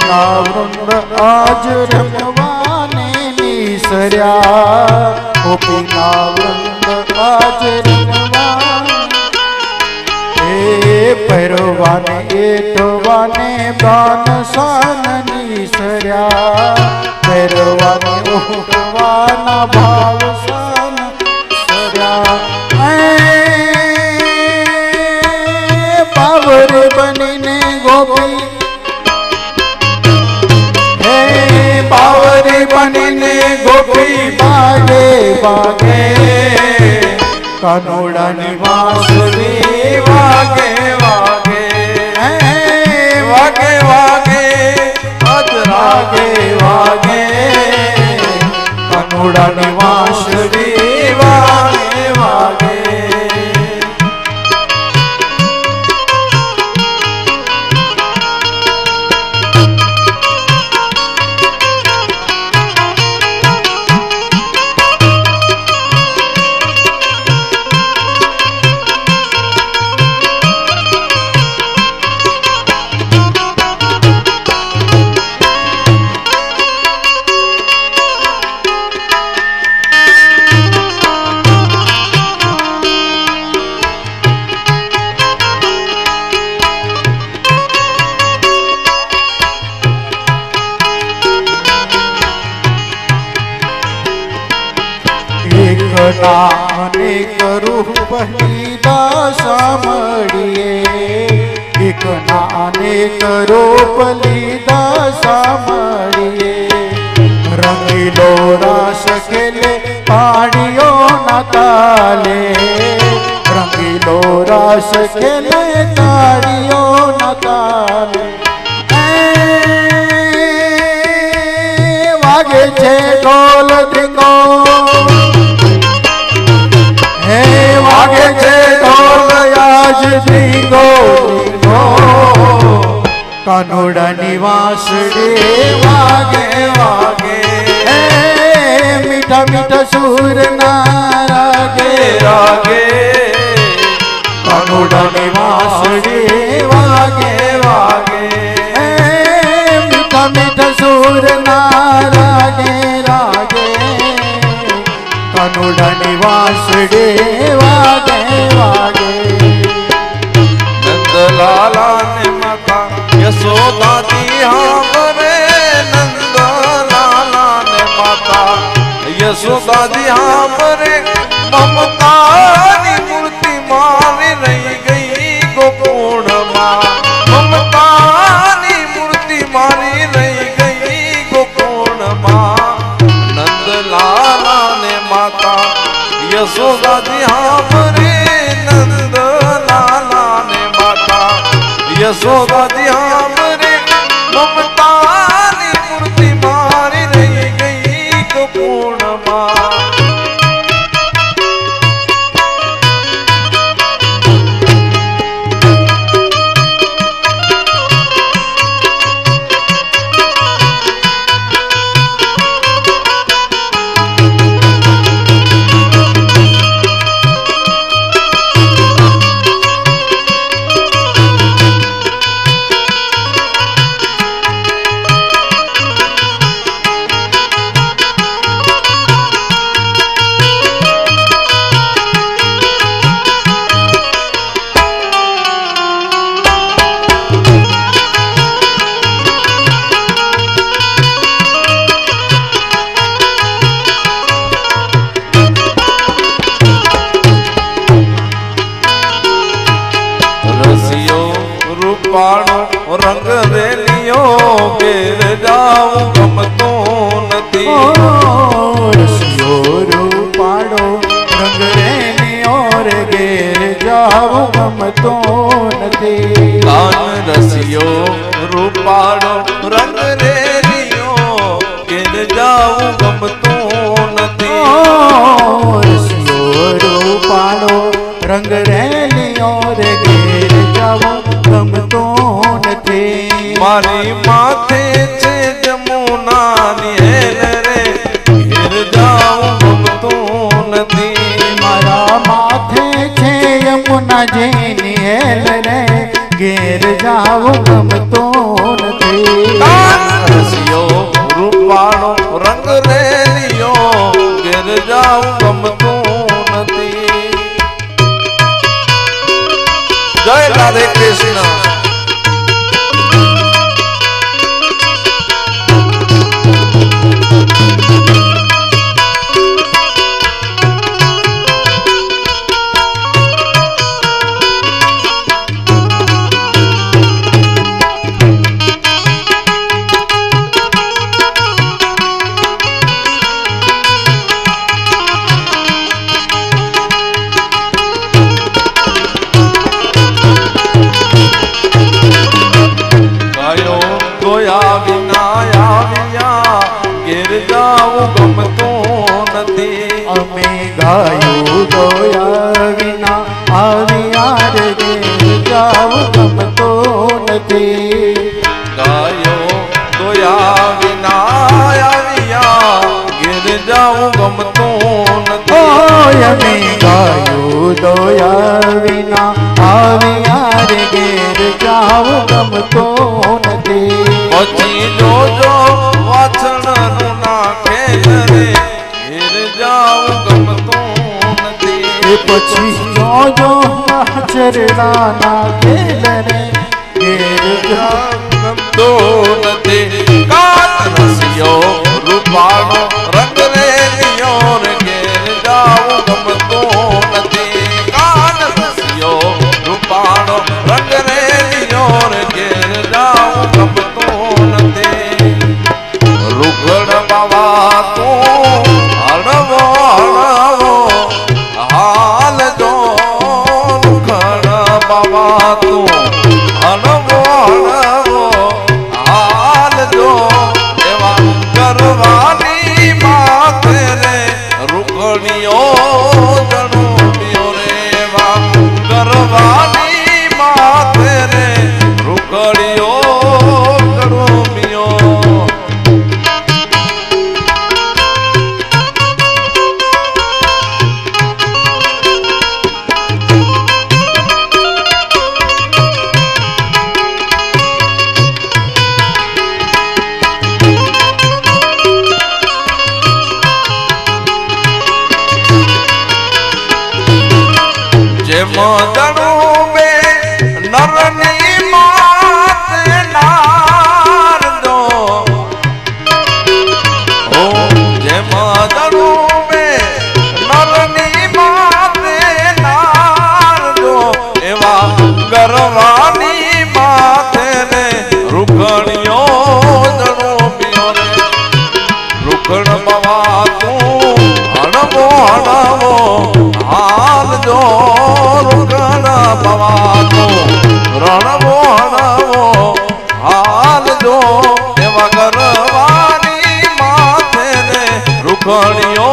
S2: ગોપીના વૃંદ આજ રમવાને નિસર્યા ગોપીના વૃંદ આજ રમવાને પહેરવાને એઠવાને બાન શાન નિસર્યા પહેરવાને ઓઠવાના ભાવ શાન સર્યા પાવર બનીને ગોપી પાવર બનીને ગોપી ભાગે ભાગે કાનોડાની વાંસળી
S3: વાગે વાગે વાગે વાગે અજ
S2: વાગે વાગે કાનોડાની વાંસળી વાગે વાગે અનેક રૂપ લીધા સાંભળીએ એકના અનેક રૂપ લીધા સાંભળીએ રંગીલો રાસ ખેલે પાડીઓ ના તાલે રંગીલો રાસ ખેલે તાળીઓ ના તાલે વાગે છે ઢોલ ધીંગો વાગે છે ઢોલ આજ ધીંગો ધીંગો કાનોડાની વાંસળી વાગે વાગે મીઠા મીઠા સૂર ના રાગે
S3: રાગે
S2: કાનોડાની વાંસળી વાગે વાગે મીઠા મીઠા સૂર ના રાગે રાગે કાનોડાની વાંસળી વાગે વાગે
S3: નંદલાલા ને માતા યશોદાજી હામરે નંદલાલા ને માતા યશોદાજી હામરે મમતાની મૂર્તિ મારી રહી ગઈ ગોકુળમાં મમતાની મૂર્તિ મારી રહી ગઈ ગોકુળમાં નંદલાલા ને માતા યશોદાજી હામરે નંદલાલા ને માતા યશોદાજી હામરે મમતાની મૂર્તિ મારી રહી ગઈ ગોકુળમાં રંગ રેલિયો ઘેર જાઉં ગમતો નથી
S2: રસિયો રૂપાડો રંગ રેલિયો રે ઘેર જાઉં ગમતો નથી
S3: કાન રસિયો રૂપાળો રંગ રેલિયો ઘેર જાઉં ગમતો નથી
S2: રસિયો રૂપાડો રંગ રેલિયો રે ઘેર જાઉં ગમતો નથી
S3: મારી માથે છે જમુનાની હેલ રે ઘેર જાઉં ગમતો નથી
S2: મારા માથે છે યમુના જેની હેલ રે ઘેર જાઉં ગમતો નથી
S3: રૂપાળો રંગ રેલિયો ઘેર જાઉં ગમતું નથી. જય રાધે કૃષ્ણ. જોયા વિના આવ્યા ઘેર જાવું ગમતું નથી.
S2: અમે ગાયું જોયા વિના આવ્યા રે ઘેર જાવું ગમતું નથી.
S3: ગાયો જોયા વિના આવ્યા ઘેર જાવું ગમતું નથી.
S2: ઓય અમે ગાયું જોયા વિના આવ્યા રે ઘેર જાવું ગમતું નથી.
S3: પછી જોજો વાછણનું નાખે રે ઘેર જાવું ગમતું નથી.
S2: એ પછી જોજો ચરણા ના ખેલ રે ઘેર જાવું
S3: ગમતું નથી. કાન રસિયો રૂપાળો રંગ રેલિયો રે ઘેર જાવું ગમતું નથી. કાન રસિયો રૂપાળો રંગ રેલિયો રે ઘેર જાવું ગમતું નથી. રૂગડ બાવા તું હળવો હળવો હાલ જો રૂગડ બાવા તું હળવો હળવો હાલ જો એવા કરવાની માથે રે રૂગડીઓ જણુમ્યો રે એવા કરવાની માથે રે રૂગડીઓ જણુમ્યો. જેમ જણું બે નરની માતે નાર દો. ઓ જેમ જણું બે નરની માતે નાર દો એવા ગરવાની માથે ને રૂખણીઓ જણું પિયો રે. રૂખણ બાવા તું હણવો હણવો હાલ જો રૂખણ બાવા તું રણવો હણવો હાલ જો એવા ગરવાની માથે ને રૂખણીઓ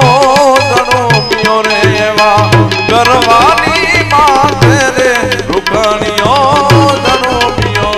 S3: જણું પિયો રે એવા ગરવાની માથે રે રૂખણીઓ જણું પિયો.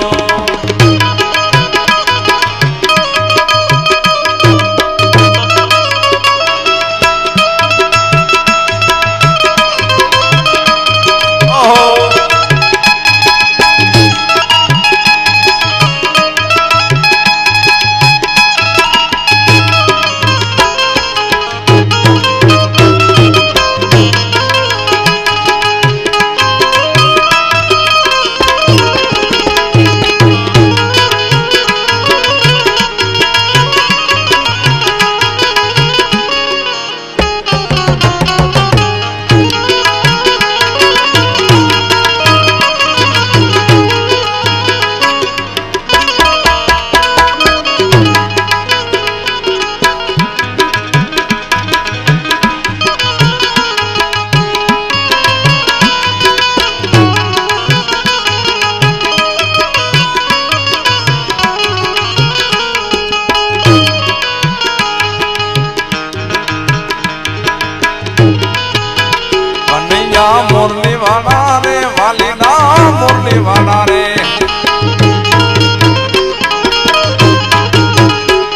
S3: મુરલી વાળા રે વાલીના મુરલી વાળા રે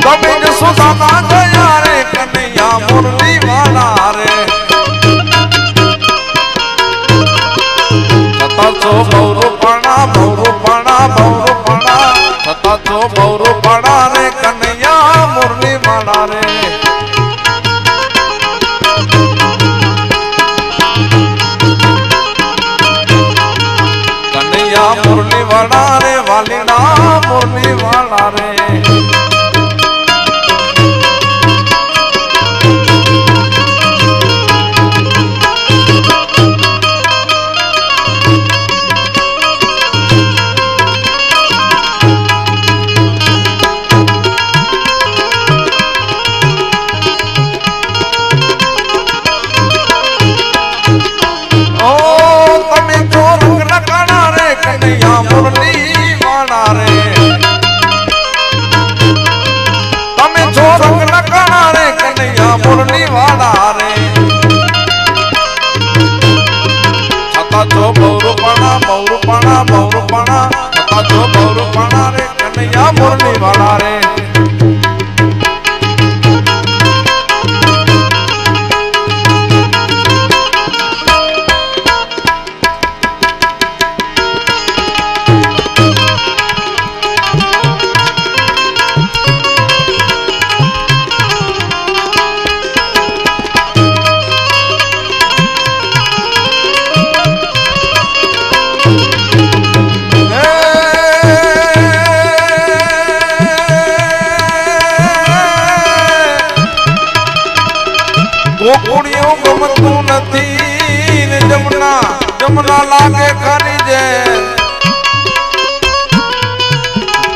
S3: તમે જ સુદામા ગયા રે કનૈયા મુરલી વાળા રે. છતાં છો બહુરૂપણા બહુરૂપણા બહુરૂપણા છતાં છો બહુરૂપણા રે કનૈયા મુરલી વાળા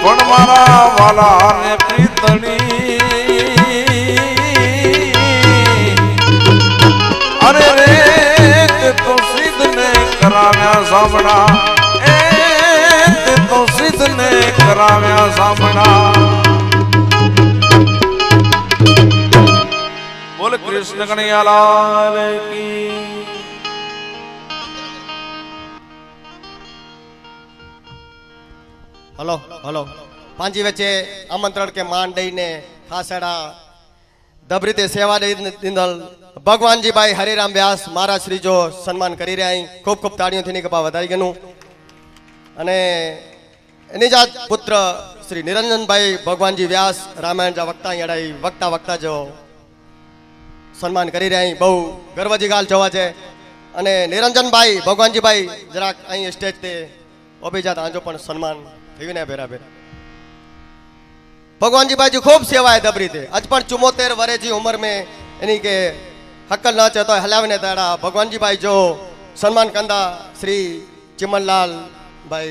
S3: પણ મારા વાલા ને પ્રીતણી અરે રે તે તો સિદ્ધ ને કરાવ્યા સાંભળા એ તે તો સિદ્ધ ને કરાવ્યા સાંભળા બોલ કૃષ્ણ કનૈયાલાલ કી
S4: હલો હલો પાંજી વચ્ચે આમંત્રણ કે માન દઈને ખાસડા દબરીતે સેવા દઈ દીધલ ભગવાનજીભાઈ હરિરામ વ્યાસ મહારાજ શ્રી જો સન્માન કરી રહ્યા અહીં ખૂબ ખૂબ તાળીઓથી ની કપા વધારી ગયું અને એની જાત પુત્ર શ્રી નિરંજનભાઈ ભગવાનજી વ્યાસ રામાયણ જા વક્તા અહીંયા વક્તા વક્તા જો સન્માન કરી રહ્યા અહીં બહુ ગર્વજી ગાલ જોવા છે અને નિરંજનભાઈ ભગવાનજીભાઈ જરાક અહીં સ્ટેજ તે ઓબી જાત આજો પણ સન્માન થયું ને બરાબર भगवान जी खूब सेवा है दबरी थे अज पण 74 वर्ष की उम्र में यानी के हकल ना चाहता हलावे ने ताड़ा भगवान जी भाई जो सन्मान कंदा श्री चिमनलाल भाई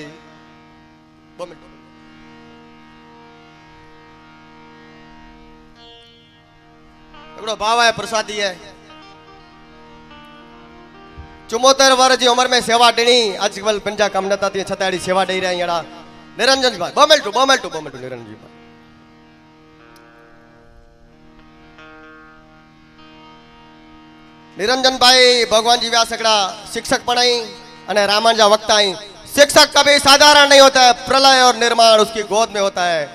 S4: एवढो भाव है प्रसादी है 74 वर्ष की उम्र में सेवा देनी आजकल पंजा काम नता थी छताड़ी सेवा दे रहा है निरंजन भाई बमेल टू निरंजन भाई निरंजन भाई भगवान जी व्यास सकड़ा शिक्षक पढ़ाई अने रामानुजा वक्ता आई शिक्षक कभी साधारण नहीं होता है प्रलय और निर्माण उसकी गोद में होता है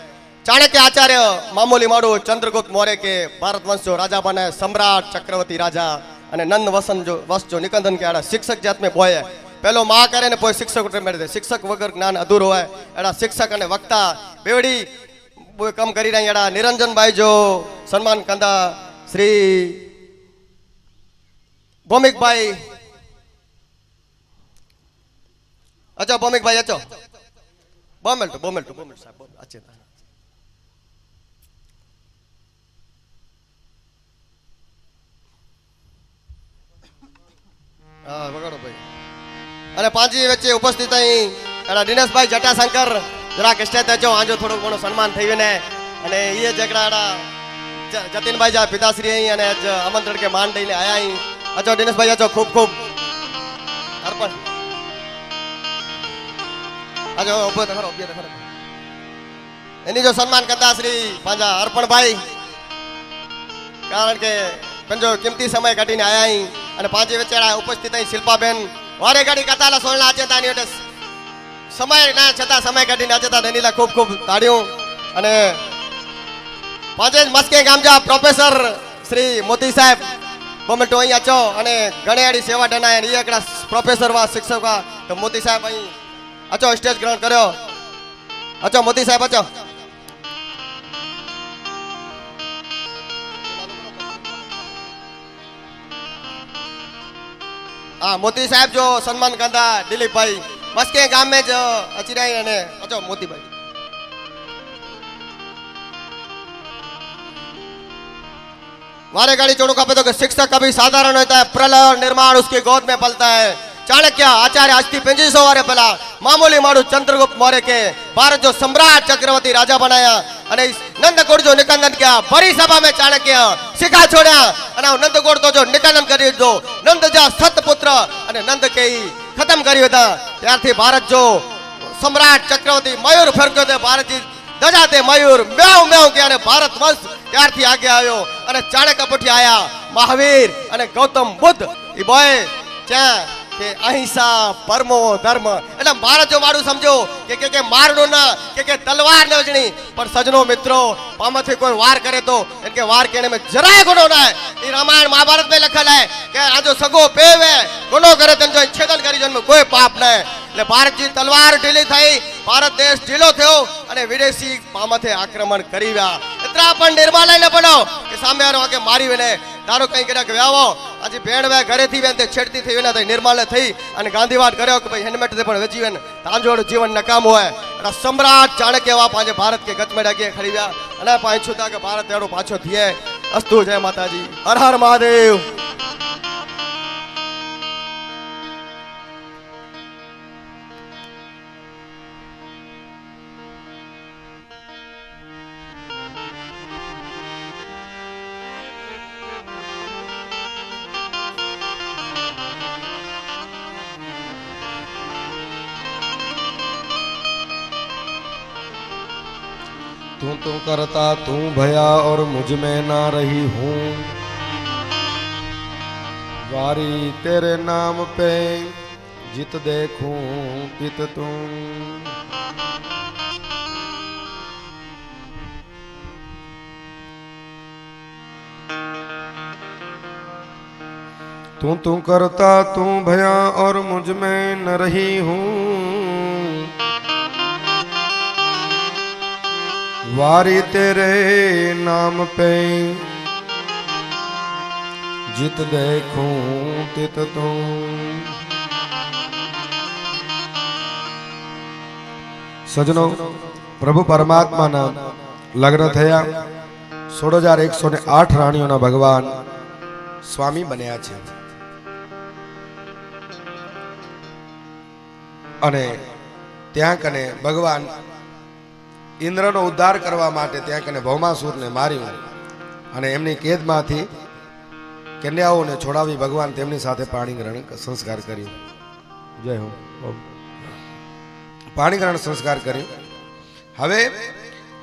S4: चाणक्य आचार्य मामूली माड़ू चंद्रगुप्त मौर्य के भारत वंश जो राजा बने सम्राट चक्रवर्ती राजा अने नंद वसन जो वंश जो निकंदन के आड़ा शिक्षक जात में बोय है पहलो माँ करे ने पोइ शिक्षक मेरे दे शिक्षक वगर ज्ञान अधूरो है एड़ा शिक्षक अने वक्ता बेवड़ी कम करी रही एड़ा निरंजन भाई जो सन्मान कंदा श्री भौमिक भाई अच्छा भौमिक भाई अचो बोमेल साहब अच्छे हाँ वगाड़ो भाई अरे पांची वच्चे उपस्थित आई एड़ा दिनेश भाई जटाशंकर जरा स्टेज अचो आजो थोड़ो घणो सन्मान थई ने अने ये जकड़ा एड़ा जतिन भाई जा पिताश्री आई अने आज आमंत्रण के मान दईने आया आई अचो दिनेश भाई अचो खूब खूब अर्पण अचो उभो तो खरो एनी जो सन्मान करता श्री पांजा अर्पण भाई कारण के पंजो कीमती समय काढीने आया ही अने पांचे वचेड़ा उपस्थित आई शिल्पाबेन वारे गाड़ी कताला सोळना आचेता नी ओटे समय ना छता समय काढीने आचेता देनीला खूब खूब ताड़ियों अने पांचे मस्के गामजा प्रोफेसर श्री मोती साहेब मोमेंटो अहीं अचो अने गणेड़ी सेवा डना ए एकड़ा प्रोफेसर वा शिक्षक वा तो मोती साहेब अहीं अचो स्टेज ग्रहण कर्यो अचो मोती साहेब अचो हाँ मोती साहेब जो सन्मान करता दिलीप भाई मस्के गाम में जो अची रही है अचो मोती भाई वारे गाड़ी चोड़ो का तो शिक्षक कभी साधारण होता है प्रलय और निर्माण उसकी गोद में पलता है चाणक्य आचार्य अस्ति 500 वारे पहला मामूली माड़ू चंद्रगुप्त मौर्य के भारत जो सम्राट चक्रवर्ती राजा बनाया अने नंदगुड़ जो निकंदन किया बड़ी सभा में चाणक्य सिखा छोड़ा अने नंदगुड़ तो जो निकंदन करी दो नंद जा सतपुत्र अने नंद के खत्म करी था त्यारथी भारत जो सम्राट चक्रवर्ती मयूर फरक्यो थे भारत जी दजाते मयूर म्याऊ म्याऊ के भारत वंश त्यारथी आगे आयो अने चाणक्य पठी आया महावीर अने गौतम बुद्ध ई बॉय क्या के अहिंसा परमो धर्म એટલે મારા જો મારું સમજો કે મારનો ના કે તલવાર ન વજણી પણ સજનો મિત્રો પામથી કોઈ વાર કરે તો કે વાર કેને में જરાય ગુનો ના એ રામાયણ महाभारत में લખેલ है કે આ જો સગો પેવે ગુનો કરે તન જો છેદન કરી જન્મ કોઈ પાપ ન એટલે ભારત जी તલવાર ઢીલી થઈ ભારત દેશ ઢીલો થયો અને વિદેશી પામથે આક્રમણ કરીવ્યા એતરા પણ નિર્માલય ન બનો કે સામે આરો કે મારી વેને તારો કઈ કર્યા કે વ્યાવો आज भेड़ वे घरे थी वेन ते छेड़ती थी वेना तो निर्माल थी अने गांधीवाद कर्यो कि भाई हेलमेट ते पण वेची वेन तांजोड़ जीवन नकाम होय एटा सम्राट चाणक्य वा पांजे भारत के गच में डागे खड़ी व्या अने पाई छुता के भारत एड़ो पाछो थिए अस्तु जय माताजी हर हर महादेव
S1: तू करता तू भया और मुझ में ना रही हूँ वारी तेरे नाम पे जित देखूं पित तू करता तू भया और मुझ में न रही हूँ वारी तेरे नाम पे जित देखूं तित तू सजनो प्रभु परमात्मा ना लग्न थया 16,108 राणियों भगवान स्वामी बन्या छे अने त्यां कने भगवान इंद्रनो उद्धार करवा माटे त्यां कने भौमासुरने मार्यो अने एमनी केदमांथी कन्याओने छोड़ावी भगवान तेमनी साथे पाणी ग्रहण संस्कार कर्यो जय हो पाणी ग्रहण संस्कार कर्यो हवे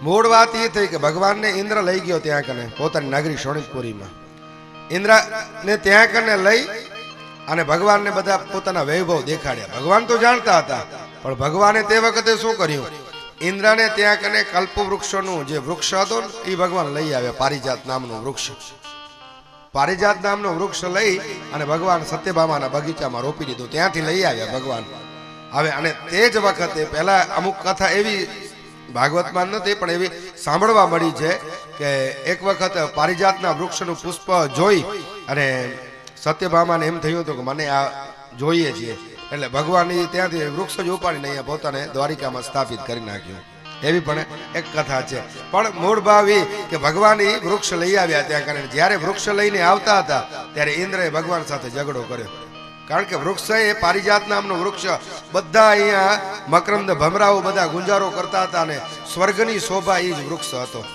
S1: मूळ वात ए थई के भगवान ने इंद्र लई गयो त्यां कने पोतानी नगरी शोणितपुरी में इंद्र ने त्यां कने लई અને ભગવાનને બધા પોતાના વૈભવ દેખાડ્યા ભગવાન તો જાણતા હતા પણ ભગવાને તે વખતે શું કર્યું ઇન્દ્રને ત્યાં કને કલ્પવૃક્ષોનું જે વૃક્ષ હતો એ ભગવાન લઈ આવ્યા પારિજાત નામનું વૃક્ષ પારિજાત નામનું વૃક્ષ લઈ અને ભગવાન સત્યભામાના બગીચામાં રોપી દીધું ત્યાંથી લઈ આવ્યા ભગવાન હવે અને તે જ વખતે પહેલા અમુક કથા એવી ભાગવતમાં નથી પણ એવી સાંભળવા મળી છે કે એક વખત પારિજાતના વૃક્ષનું પુષ્પ જોઈ અને સત્યભામાને એમ થયું હતું કે મને આ જોઈએ છે એટલે ભગવાન ત્યાંથી વૃક્ષ જ ઉપાડીને અહીંયા પોતાને દ્વારિકામાં સ્થાપિત કરી નાખ્યું એવી પણ એક કથા છે પણ મૂળ ભાવ એ કે ભગવાન એ વૃક્ષ લઈ આવ્યા ત્યાં કરીને જ્યારે વૃક્ષ લઈને આવતા હતા ત્યારે ઇન્દ્રએ ભગવાન સાથે ઝઘડો કર્યો કારણ કે વૃક્ષ એ પારિજાત નામનું વૃક્ષ બધા અહીંયા મકરંદ ભમરાઓ બધા ગુંજારો કરતા હતા અને સ્વર્ગની શોભા એ જ વૃક્ષ હતો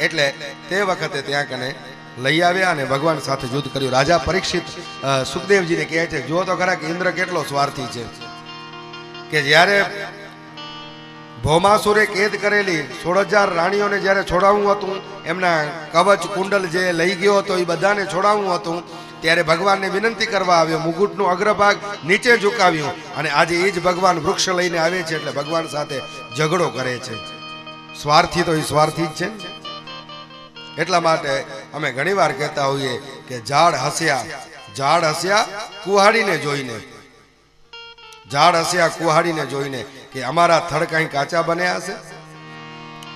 S1: એટલે તે વખતે ત્યાં કને લઈ આવ્યા અને ભગવાન સાથે યુદ્ધ કર્યું રાજા પરીક્ષિત સુખદેવજીને કહે છે જો તો ખરા કે ઇન્દ્ર કેટલો સ્વાર્થી છે કે જ્યારે ભૌમાસુરે કેદ કરેલી 16,000 રાણીઓને જ્યારે છોડાવવું હતું એમના કવચ કુંડલ જે લઈ ગયો હતો એ બધાને છોડાવવું હતું ત્યારે ભગવાનને વિનંતી કરવા આવ્યો મુગુટનું અગ્રભાગ નીચે ઝુકાવ્યું અને આજે એ જ ભગવાન વૃક્ષ લઈને આવે છે એટલે ભગવાન સાથે ઝઘડો કરે છે સ્વાર્થી તો એ સ્વાર્થી જ છે એટલા માટે અમે ઘણીવાર કહેતા હોઈએ કે ઝાડ હસ્યા કુહાડીને જોઈને ઝાડ હસ્યા કુહાડીને જોઈને કે અમારા થડ કઈ કાચા બન્યા હશે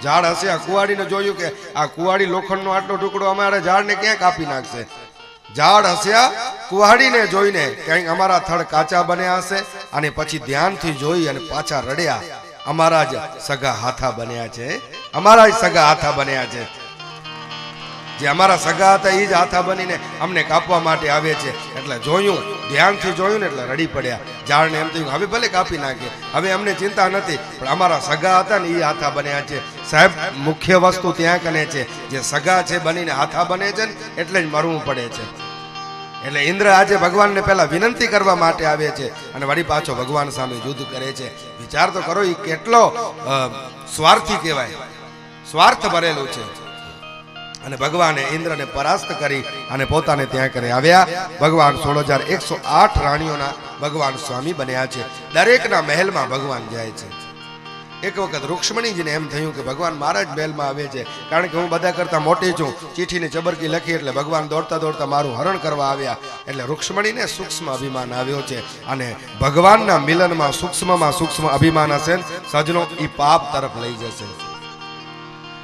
S1: ઝાડ હસ્યા કુહાડીને જોયું કે આ કુહાડી લોખંડનો આટલો ટુકડો અમારા ઝાડને ક્યાં કાપી નાખશે ઝાડ હસ્યા કુહાડીને જોઈને ક્યાંક અમારા થડ કાચા બન્યા હશે અને પછી ધ્યાનથી જોઈ અને પાછા રડ્યા અમારા જ સગા હાથા બન્યા છે અમારા જ સગા હાથા બન્યા છે જે અમારા સગા હતા એ જ હાથા બનીને અમને કાપવા માટે આવે છે એટલે જોયું ધ્યાનથી જોયું ને એટલે રડી પડ્યા ઝાડને એમ થયું હવે ભલે કાપી નાખીએ હવે અમને ચિંતા નથી પણ અમારા સગા હતા ને એ હાથા બન્યા છે સાહેબ મુખ્ય વસ્તુ ત્યાં કને છે જે સગા છે બનીને હાથા બને છે ને એટલે જ મરવું પડે છે એટલે ઇન્દ્ર આજે ભગવાનને પહેલા વિનંતી કરવા માટે આવે છે અને વળી પાછો ભગવાન સામે યુદ્ધ કરે છે વિચાર તો કરો એ કેટલો સ્વાર્થી કહેવાય સ્વાર્થ ભરેલું છે અને ભગવાને ઇન્દ્રને પરાસ્ત કરી અને પોતાને ત્યાં કરે આવ્યા ભગવાન 16,108 રાણીઓના ભગવાન સ્વામી બન્યા છે દરેકના મહેલમાં ભગવાન જાય છે એક વખત રૂક્ષ્મણીજીને એમ થયું કે ભગવાન મારા જ મહેલમાં આવે છે કારણ કે હું બધા કરતા મોટી છું ચીઠીની ચબરકી લખી એટલે ભગવાન દોડતા દોડતા મારું હરણ કરવા આવ્યા એટલે રૂક્ષ્મણીને સૂક્ષ્મ અભિમાન આવ્યો છે અને ભગવાનના મિલનમાં સૂક્ષ્મ અભિમાન હશે સજનો એ પાપ તરફ લઈ જશે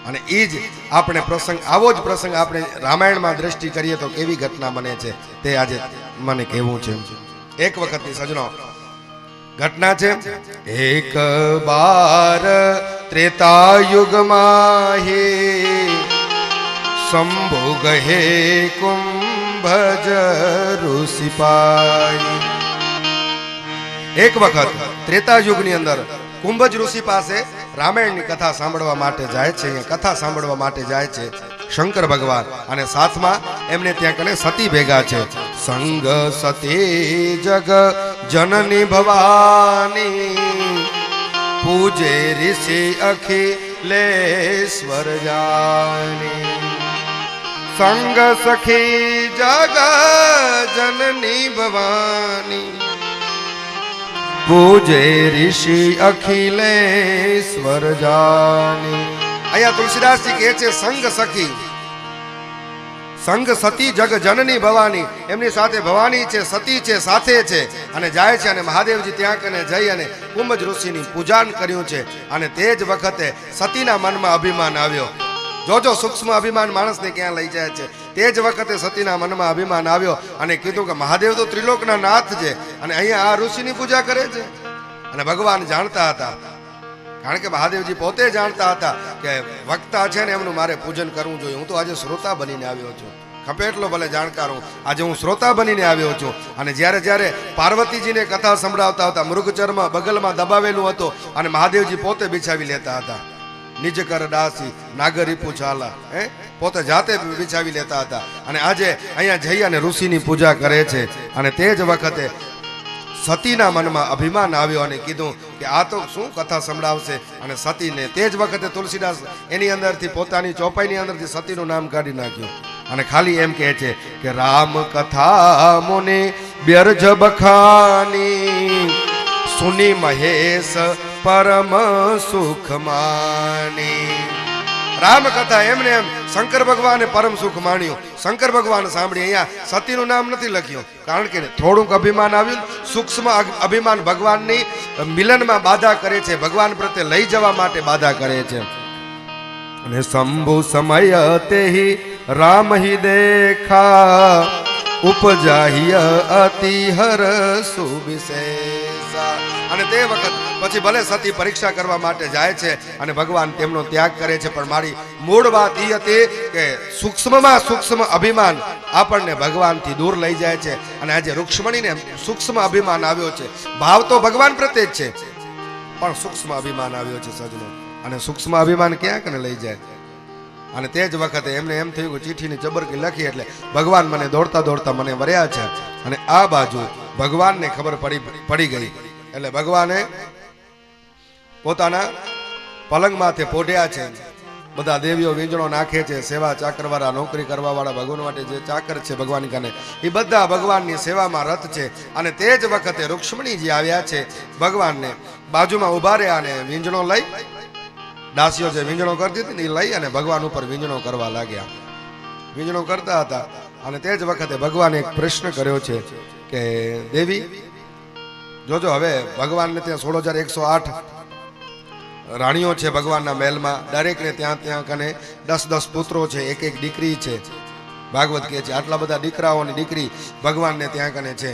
S1: અને એ જ આપણે પ્રસંગ આવો જ પ્રસંગ આપણે રામાયણમાં દ્રષ્ટિ કરીએ તો કેવી ઘટના બને છે તે આજે મને કહેવું છે એક વખતની સજનો ઘટના છે એક બાર ત્રેતા યુગમાં હે શંભુ ગહે કુંભજ ઋષિપાઈ એક વખત ત્રેતા યુગની અંદર કુંભજ ઋષિ પાસે રામાયણની કથા સાંભળવા માટે જાય છે અહીંયા કથા સાંભળવા માટે જાય છે શંકર ભગવાન અને સાથમાં એમને ત્યાં કને સતી ભેગા છે સંગ સતી જગ જનની ભવાની પૂજે ઋષિ અખી લેશ્વર જાની સંગ સખી જગ જનની ભવાની પૂજે ઋષિ અખિલેશ્વર જાની. અહીંયા તુલસીદાસજી કહે છે સંગ સખી સંગ સતી જગ જનની ભવાની, એમની સાથે ભવાની છે, સતી છે, સાથે છે અને જાય છે. અને મહાદેવજી ત્યાં કને જઈ અને કુંભજ ઋષિની પૂજાન કર્યું છે. અને તે જ વખતે સતીના મનમાં અભિમાન આવ્યો. જોજો સૂક્ષ્મ અભિમાન માણસને ક્યાં લઈ જાય છે. તે જ વખતે સતીના મનમાં અભિમાન આવ્યો અને કીધું કે મહાદેવ તો ત્રિલોકના નાથ છે અને અહીંયા આ ઋષિની પૂજા કરે છે. અને ભગવાન જાણતા હતા, કારણ કે મહાદેવજી પોતે જાણતા હતા કે વક્તા છે ને એમનું મારે પૂજન કરવું જોઈએ. હું તો આજે શ્રોતા બનીને આવ્યો છું, ખપે એટલો ભલે જાણકાર હું, આજે હું શ્રોતા બનીને આવ્યો છું. અને જ્યારે પાર્વતીજીને કથા સંભળાવતા હતા, મૃગચર્મ બગલમાં દબાવેલું હતું અને મહાદેવજી પોતે બિછાવી લેતા હતા. નિજ કર દાસી નાગરી પૂછાલા, પોતે જાતે બિછાવી લેતા હતા. અને આજે અહીંયા જઈ અને ઋષિની પૂજા કરે છે. અને તે જ વખતે સતીના મનમાં અભિમાન આવ્યો અને કીધું કે આ તો શું કથા સંભળાવશે. અને સતીને તે જ વખતે તુલસીદાસ એની અંદરથી પોતાની ચોપાઈની અંદરથી સતીનું નામ કાઢી નાખ્યું અને ખાલી એમ કહે છે કે રામ કથા મુનિ બ્યર્જ બખાની સુની મહેશ પરમ સુખ માની. રામ કથા એમને એમ શંકર ભગવાને પરમ સુખ માણ્યું. શંકર ભગવાન સાંભળી, અહીંયા સતીનું નામ નથી લખ્યું કારણ કે થોડુંક અભિમાન આવ્યું. સૂક્ષ્મ અભિમાન ભગવાનની મિલનમાં બાધા કરે છે, ભગવાન પ્રત્યે લઈ જવા માટે બાધા કરે છે. અને શંભુ સમય તેહી રામ હિ દેખા ઉપજાહિય અતિ હર સુવિશેષા. અને તે વખત પછી ભલે સતી પરીક્ષા કરવા માટે જાય છે અને ભગવાન તેમનો ત્યાગ કરે છે, પણ મારી મૂળ વાત એ હતી કે સૂક્ષ્મમાં સૂક્ષ્મ અભિમાન આપણને ભગવાનથી દૂર લઈ જાય છે. અને આજે રૂક્ષ્મણીને સૂક્ષ્મ અભિમાન આવ્યો છે. ભાવ તો ભગવાન પ્રત્યે જ છે, પણ સૂક્ષ્મ અભિમાન આવ્યો છે સજનો. અને સૂક્ષ્મ અભિમાન ક્યાંક ને લઈ જાય. અને તે જ વખતે એમને એમ થયું કે ચીઠીની ચબરકી લખી એટલે ભગવાન મને દોડતા દોડતા મને વર્યા છે. અને આ બાજુ ભગવાનને ખબર પડી ગઈ એટલે ભગવાને પોતાના પલંગમાંથી પોઢ્યા છે. બધા દેવીઓ વીંજણો નાખે છે, સેવા ચાકરવાળા, નોકરી કરવાવાળા, ભગવાન માટે જે ચાકર છે ભગવાન કને, એ બધા ભગવાનની સેવામાં રત છે. અને તે જ વખતે રૂક્ષ્મણીજી આવ્યા છે, ભગવાનને બાજુમાં ઉભા રહ્યા અને વીંજણો લઈ, દાસીઓ જે વીંજણો કરતી હતી ને એ લઈ અને ભગવાન ઉપર વીંજણો કરવા લાગ્યા. વીંજણો કરતા હતા અને તે જ વખતે ભગવાને એક પ્રશ્ન કર્યો છે કે દેવી જોજો, હવે ભગવાનને ત્યાં 16,108 રાણીઓ છે ભગવાનના મહેલમાં. દરેકને ત્યાં કને 10 પુત્રો છે, એક દીકરી છે. ભાગવત કહે છે આટલા બધા દીકરાઓની દીકરી ભગવાનને ત્યાં કને છે.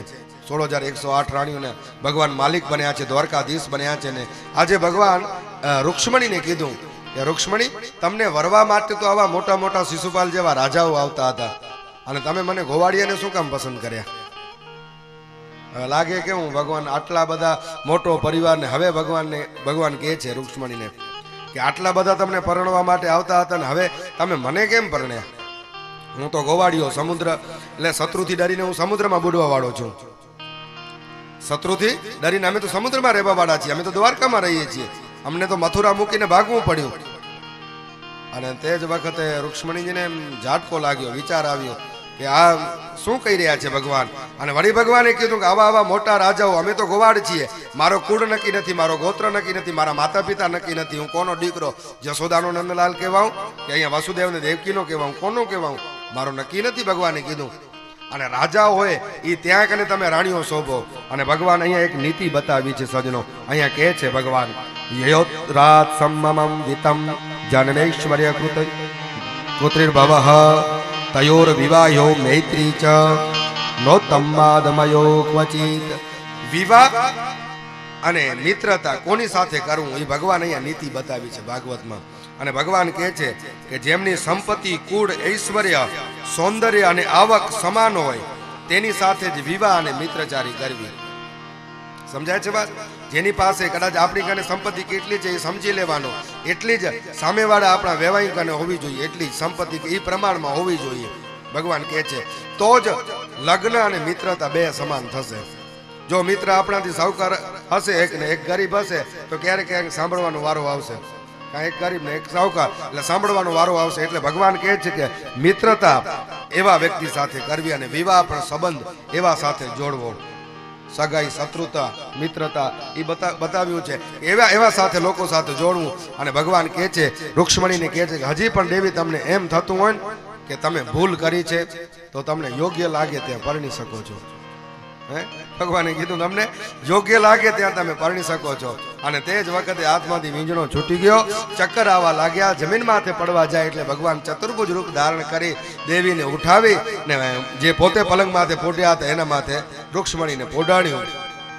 S1: 16,108 રાણીઓને ભગવાન માલિક બન્યા છે, દ્વારકાધીશ બન્યા છે. ને આજે ભગવાન રૂક્ષ્મણીને કીધું કે રૂક્ષ્મણી, તમને વરવા માટે તો આવા મોટા મોટા શિશુપાલ જેવા રાજાઓ આવતા હતા અને તમે મને ગોવાળિયાને શું કામ પસંદ કર્યા? હવે લાગે કે હું ભગવાન આટલા બધા મોટો પરિવાર ને હવે ભગવાન કહે છે રૂક્ષ્મણીને કે આટલા બધા તમને પરણવા માટે આવતા હતા ને હવે તમે મને કેમ પરણ્યા? હું તો ગોવાળિયો, સમુદ્ર એટલે શત્રુથી ડરીને હું સમુદ્રમાં બુડવા વાળો છું. શત્રુથી ડરીને અમે તો સમુદ્રમાં રહેવા વાળા છીએ, અમે તો દ્વારકામાં રહીએ છીએ, અમને તો મથુરા મૂકીને ભાગવું પડ્યું. અને તે જ વખતે રૂક્ષ્મણીજીને એમ ઝાટકો લાગ્યો, વિચાર આવ્યો કે આ શું કહી રહ્યા છે ભગવાન. અને વળી ભગવાને કીધું કે આવા મોટા રાજાઓ, અમે તો ગોવાળ છીએ, મારો કુળ નક્કી નથી, મારો ગોત્ર નક્કી નથી, મારા માતા પિતા નક્કી નથી, હું કોનો દીકરો, જશોદાનો નંદલાલ કહેવાઉં કે અહીંયા વસુદેવને દેવકીનો કહેવાઉં, કોનો કહેવાઉં, મારો નક્કી નથી, ભગવાને કીધું. અને રાજા હોય એ ત્યાં કને તમે રાણીઓ શોભો. અને ભગવાન અહીંયા એક નીતિ બતાવી છે સજનો. અહીંયા કહે છે ભગવાન યયોરાત સમમમ વિતમ જનનૈશ્વર્ય કૃતિર્ભવઃ તયોર વિવાહો મૈત્રી ચ નોત્તમાદમયો ક્વચિત. વિવાહ અને મિત્રતા કોની સાથે કરવું એ ભગવાન અહીંયા નીતિ બતાવી છે ભાગવતમાં. અને ભગવાન કહે છે કે જેમની સંપત્તિ, કુળ, ઐશ્વર્ય, સૌંદર્ય અને આવક સમાન હોય તેની સાથે જ વિવાહ અને મિત્રચારી કરવી. સમજાય છે વાત? જેની પાસે કદાચ આપણી કને સંપત્તિ કેટલી છે એ સમજી લેવાનો, એટલી જ સામેવાળા આપણા વૈવાહિક કને હોવી જોઈએ, એટલી જ સંપત્તિ એ પ્રમાણમાં હોવી જોઈએ. ભગવાન કહે છે તો જ લગ્ન અને મિત્રતા બે સમાન થશે. જો મિત્ર આપણાથી સાહુકાર હશે એક ને એક ગરીબ હશે તો ક્યારેક ક્યારેક સાંભળવાનો વારો આવશે, કાંઈ એક ગરીબ ને એક સાહુકાર, એટલે સાંભળવાનો વારો આવશે. એટલે ભગવાન કહે છે કે મિત્રતા એવા વ્યક્તિ સાથે કરવી અને વિવાહ પણ સંબંધ એવા સાથે જોડવો. સગાઈ, શત્રુતા, મિત્રતા એ બતાવ્યું છે. એવા સાથે લોકો સાથે જોડવું. અને ભગવાન કહે છે, રૂક્ષ્મણીને કહે છે કે હજી પણ દેવી તમને એમ થતું હોય ને કે તમે ભૂલ કરી છે તો તમને યોગ્ય લાગે ત્યાં પરણી શકો છો. હે ભગવાને કીધું તમને યોગ્ય લાગે ત્યાં તમે પરણી શકો છો. અને તે જ વખતે હાથમાંથી વીંજણો છૂટી ગયો, ચક્કર આવવા લાગ્યા, જમીન માથે પડવા જાય એટલે ભગવાન ચતુર્ભુજ રૂપ ધારણ કરી દેવીને ઉઠાવી ને જે પોતે પલંગ માથે પોડ્યા હતા એના માથે રૂક્ષ્મણીને પોડાડ્યું.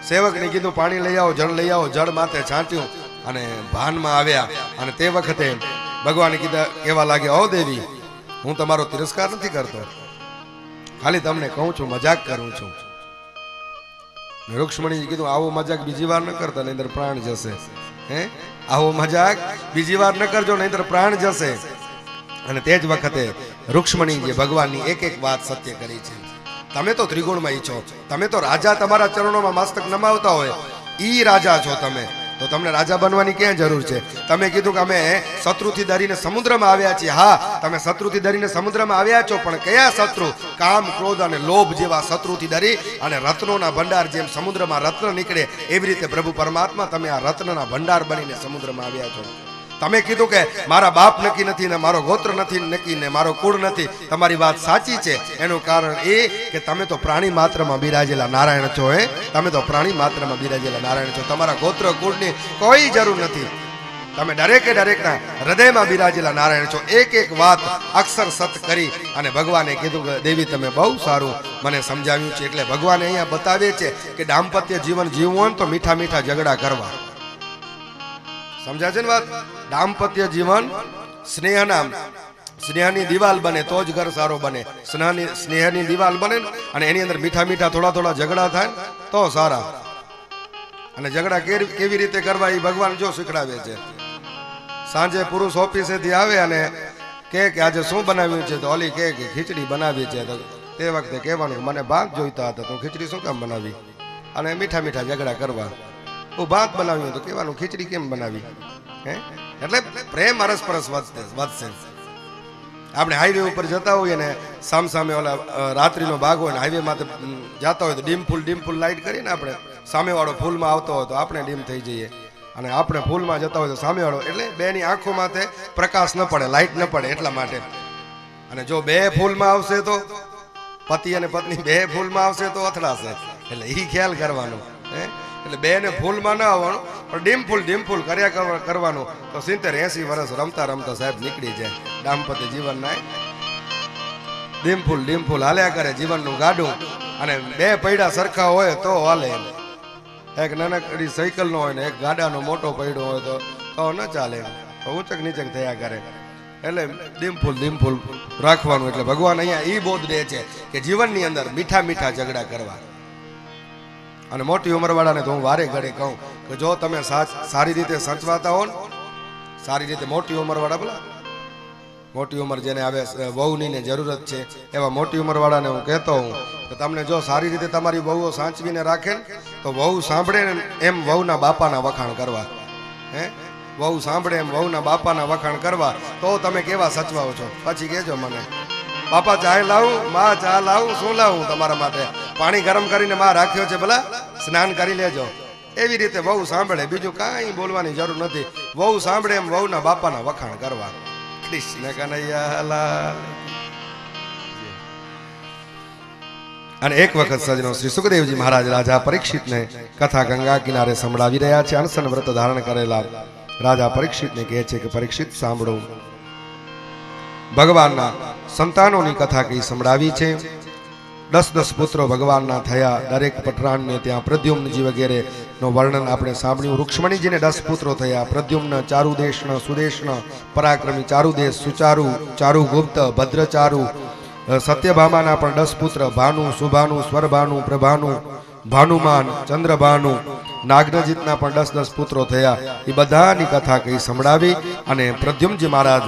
S1: સેવકને કીધું પાણી લઈ આવો, જળ લઈ આવો, જળ માથે છાંટ્યું અને ભાનમાં આવ્યા. અને તે વખતે ભગવાને કહેવા લાગ્યા, ઓ દેવી, હું તમારો તિરસ્કાર નથી કરતો, ખાલી તમને કહું છું, મજાક કરું છું. રૂક્ષ્મણીજી કીધું, આવો મજાક બીજી વાર ન કરતા, નહીંતર પ્રાણ જશે. હે આવો મજાક બીજી વાર ન કરજો, નહીંતર પ્રાણ જશે. અને તે જ વખતે રૂક્ષ્મણીજી ભગવાનની એક એક વાત સત્ય કરી છે. તમે તો ત્રિગુણમય છો, તમે તો રાજા, તમારા ચરણોમાં મસ્તક નમાવતા હોય ઈ રાજા છો તમે, તો તમને રાજા બનવાની ક્યાં જરૂર છે? તમે કીધું કે અમે શત્રુથી ડરીને સમુદ્રમાં આવ્યા છીએ. હા, તમે શત્રુથી ડરીને સમુદ્રમાં આવ્યા છો, પણ કયા શત્રુ? કામ, ક્રોધ અને લોભ જેવા શત્રુથી ડરી અને રત્નોના ભંડાર જેમ સમુદ્રમાં રત્ન નીકળે એવી રીતે પ્રભુ પરમાત્મા તમે આ રત્નના ભંડાર બનીને સમુદ્રમાં આવ્યા છો. તમે કીધું કે મારા બાપ નક્કી નથી ને મારો ગોત્ર નથી નક્કી ને મારો કુળ નથી. તમારી વાત સાચી છે. એનું કારણ એ કે તમે તો પ્રાણી માત્રમાં બિરાજેલા નારાયણ છો. તમે તો પ્રાણી માત્રમાં બિરાજેલા નારાયણ છો. તમારા ગોત્ર કુળની કોઈ જરૂર નથી. તમે દરેકના હૃદયમાં બિરાજેલા નારાયણ છો. એક એક વાત અક્ષર સત કરી અને ભગવાને કીધું કે દેવી તમે બહુ સારું મને સમજાવ્યું છે. એટલે ભગવાને અહીંયા બતાવે છે કે દાંપત્ય જીવન જીવવું હોય તો મીઠા મીઠા ઝઘડા કરવા. સમજાય છે ને વાત? દાંપત્ય જીવન સ્નેહની દિવાલ બને તો જ ઘર સારો બને. સ્નેહની દિવાલ બને અને એની અંદર મીઠા મીઠા થોડા ઝઘડા થાય તો સારા. અને ઝઘડા કેવી રીતે કરવા એ ભગવાન જો શીખડાવે છે. સાંજે પુરુષ ઓફિસેથી આવે અને કે આજે શું બનાવ્યું છે? તો ઓલી કે ખીચડી બનાવી છે. તો તે વખતે કહેવાનું મને ભાત જોઈતા હતા, તો ખીચડી શું કામ બનાવી? અને મીઠા મીઠા ઝઘડા કરવા. ભાત બનાવ્યું તો કહેવાનું ખીચડી કેમ બનાવી? હે એટલે પ્રેમ અરસપરસ વધશે. આપણે હાઈવે ઉપર જતા હોઈએ ને સામે ઓલા રાત્રિનો ભાગ હોય ને હાઈવે માં જતા હોય તો ડીમ ફૂલ લાઈટ કરીને આપણે સામેવાળો ફૂલમાં આવતો હોય તો આપણે ડીમ થઈ જઈએ. અને આપણે ફૂલમાં જતા હોય તો સામેવાળો, એટલે બેની આંખો માથે પ્રકાશ ન પડે, લાઈટ ન પડે એટલા માટે. અને જો બે ફૂલમાં આવશે તો પતિ અને પત્ની બે ફૂલમાં આવશે તો અથડાશે. એટલે એ ખ્યાલ કરવાનો. એટલે બે ને ફૂલમાં ન આવવાનું, પણ ડીમ ફૂલ કર્યા કરવાનું. તો 70-80 વર્ષ રમતા સાહેબ નીકળી જાય. દાંપત્ય જીવન ના ડીમ ફૂલ હાલ્યા કરે જીવનનું ગાડું. અને બે પૈડા સરખા હોય તો હાલે. એક નાનકડી સાયકલ નો હોય ને એક ગાડાનો મોટો પૈડો હોય તો ન ચાલે, તો ઊંચક નીચક થયા કરે. એટલે ડીમ ફૂલ રાખવાનું. એટલે ભગવાન અહીંયા ઈ બોધ દે છે કે જીવનની અંદર મીઠા મીઠા ઝઘડા કરવા. અને મોટી ઉંમરવાળાને તો હું વારે ઘડે કહું કે જો તમે સારી રીતે સચવાતા હો ને, સારી રીતે મોટી ઉંમરવાળા, બોલા મોટી ઉંમર જેને આવે વહુની ને જરૂરત છે એવા મોટી ઉંમરવાળાને હું કહેતો હું કે તમને જો સારી રીતે તમારી વહુઓ સાચવીને રાખે ને તો વહુ સાંભળે ને એમ વહુના બાપાના વખાણ કરવા. વહુ સાંભળે એમ વહુના બાપાના વખાણ કરવા. તો તમે કેવા સચવાઓ છો પછી કહેજો મને. બાપા ચા લાવું, માં ચા લાવું, શું લાવું તમારા માટે? પાણી ગરમ કરીને માં રાખ્યો છે, ભલા સ્નાન કરી લેજો. એવી રીતે વહુ સાંભળે, બીજું કાંઈ બોલવાની જરૂર નથી. વહુ સાંભળે એમ વહુના બાપાના વખાણ કરવા. કૃષ્ણ કનૈયા લાલ. અને એક વખત સજનો શ્રી સુખદેવજી મહારાજ રાજા પરીક્ષિતને કથા ગંગા કિનારે સંભળાવી રહ્યા છે. અનશન વ્રત ધારણ કરેલા રાજા પરીક્ષિતને કહે છે કે પરીક્ષિત સાંભળો, ભગવાનના સંતાનોની કથા કઈ સંભળાવી છે. 10 પુત્રો ભગવાનના થયા. દરેક પટરાણને ત્યાં પ્રદ્યુમ્નજી વગેરે નો વર્ણન આપણે સાંભળ્યું. રૂક્ષ્મણીજીને 10 પુત્રો થયા. પ્રદ્યુમ્ન, ચારુદેશન, સુદેશન, પરાક્રમી ચારુદેશ, સુચારુ, ચારુગુપ્ત, ભદ્રચારુ. સત્યભામાના પણ 10 પુત્ર, ભાનુ, સુભાનુ, સ્વરભાનુ, પ્રભાનુ, ભાનુમાન, ચંદ્રભાનુ. નાગનજીતના પણ 10 પુત્રો થયા. એ બધાની કથા કઈ સંભળાવી. અને પ્રદ્યુમ્નજી મહારાજ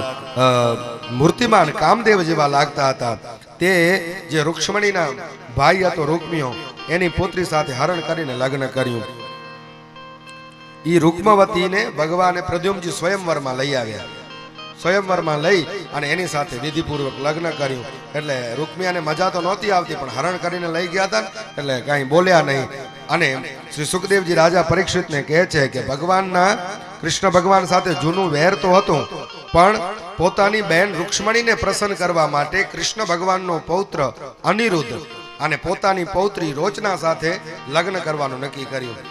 S1: મૂર્તિમાન કામદેવ જેવા લાગતા હતા. તે જે રૂક્ષ્મણીના ભાઈ હતો રૂક્મિયો, એની પુત્રી સાથે હરણ કરીને લગ્ન કર્યું. ઈ રૂક્મવતીને ભગવાને પ્રદ્યુમ્નજી સ્વયંવરમાં લઈ આવ્યા. સ્વયંવરમાં લઈ અને એની સાથે વિધિપૂર્વક લગ્ન કર્યું. એટલે રૂક્મિયાને મજા તો નહોતી આવતી, પણ હરણ કરીને લઈ ગયા હતા એટલે કાંઈ બોલ્યા નહીં. અને શ્રી સુખદેવજી રાજા પરીક્ષિતને કહે છે કે ભગવાનના કૃષ્ણ ભગવાન સાથે જૂનું વેર તો હતું, પણ પોતાની બહેન રૂક્ષ્મણીને પ્રસન્ન કરવા માટે કૃષ્ણ ભગવાનનો પૌત્ર અનિરુદ્ધ અને પોતાની પૌત્રી રોચના સાથે લગ્ન કરવાનું નક્કી કર્યું.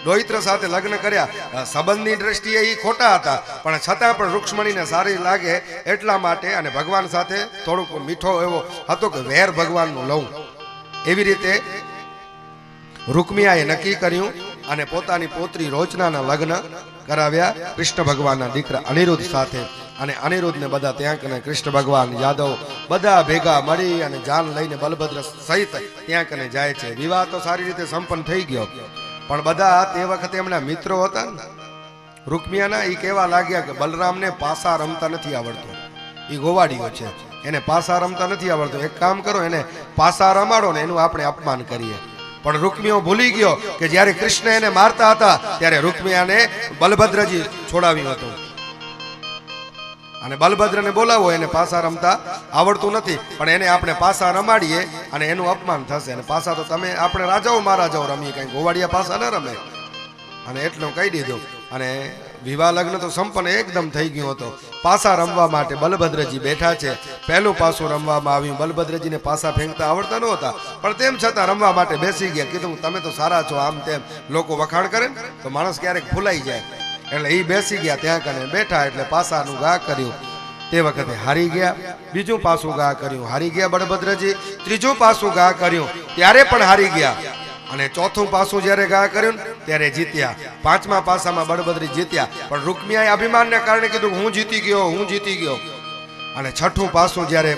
S1: દોહિત્ર સાથે લગ્ન કર્યા. સંબંધની દ્રષ્ટિએ એ ખોટા હતા, પણ છતાં પણ રૂક્ષ્મણીને સારી લાગે એટલા માટે અને ભગવાન સાથે થોડુંક મીઠો એવો હતો કે વેર ભગવાનનું લઉં. એવી રીતે રૂક્મિયાએ નક્કી કર્યું અને પોતાની પૌત્રી રોચનાના લગ્ન કરાવ્યા કૃષ્ણ ભગવાનના દીકરા અનિરુદ્ધ સાથે. અને અનિરુદ્ધને બધા ત્યાં કને કૃષ્ણ ભગવાન યાદવ બધા ભેગા મળી અને જાન લઈને બલભદ્ર સહિત ત્યાં કને જાય છે. વિવાહ તો સારી રીતે સંપન્ન થઈ ગયો, પણ બધા તે વખતે એમના મિત્રો હતા ને રૂક્મિયાના, એ કહેવા લાગ્યા કે બલરામને પાસા રમતા નથી આવડતું, એ ગોવાડીઓ છે, એને પાસા રમતા નથી આવડતું, એક કામ કરો એને પાસા રમાડો ને એનું આપણે અપમાન કરીએ. પણ રૂક્મિયો ભૂલી ગયો કે જ્યારે કૃષ્ણ એને મારતા હતા ત્યારે રૂક્મિયાને બલભદ્રજી છોડાવ્યું હતું. અને બલભદ્રને બોલાવો, એને પાસા રમતા આવડતું નથી, પણ એને આપણે પાસા રમાડીએ અને એનું અપમાન થશે. અને પાસા તો તમે આપણે રાજાઓ મહારાજાઓ રમીએ, કઈ ગોવાડિયા પાસા ન રમે. અને એટલું કહી દીધું. અને વિવાહ લગ્ન તો સંપન્ન એકદમ થઈ ગયું હતો. પાસા રમવા માટે બલભદ્રજી બેઠા છે. પહેલું પાસું રમવામાં આવ્યું. બલભદ્રજીને પાસા ફેંકતા આવડતા નહોતા, પણ તેમ છતાં રમવા માટે બેસી ગયા. કીધું તમે તો સારા છો, આમ તેમ લોકો વખાણ કરે ને તો માણસ ક્યારેક ભૂલાઈ જાય. એટલે એ બેસી ગયા ત્યાં કને બેઠા. એટલે પાસાનું ઘા કર્યું. તે વખતે હારી ગયા. બીજું પાસું ઘા કર્યું, હારી ગયા બળભદ્રજી. ત્રીજું પાસું ઘા કર્યું, ત્યારે પણ હારી ગયા. અને ચોથું પાસું જ્યારે ઘા કર્યું ત્યારે જીત્યા. પાંચમા પાસામાં બળભદ્રી જીત્યા, પણ રૂક્મિયાએ અભિમાનને કારણે કીધું હું જીતી ગયો, હું જીતી ગયો. અને છઠ્ઠું પાસું જ્યારે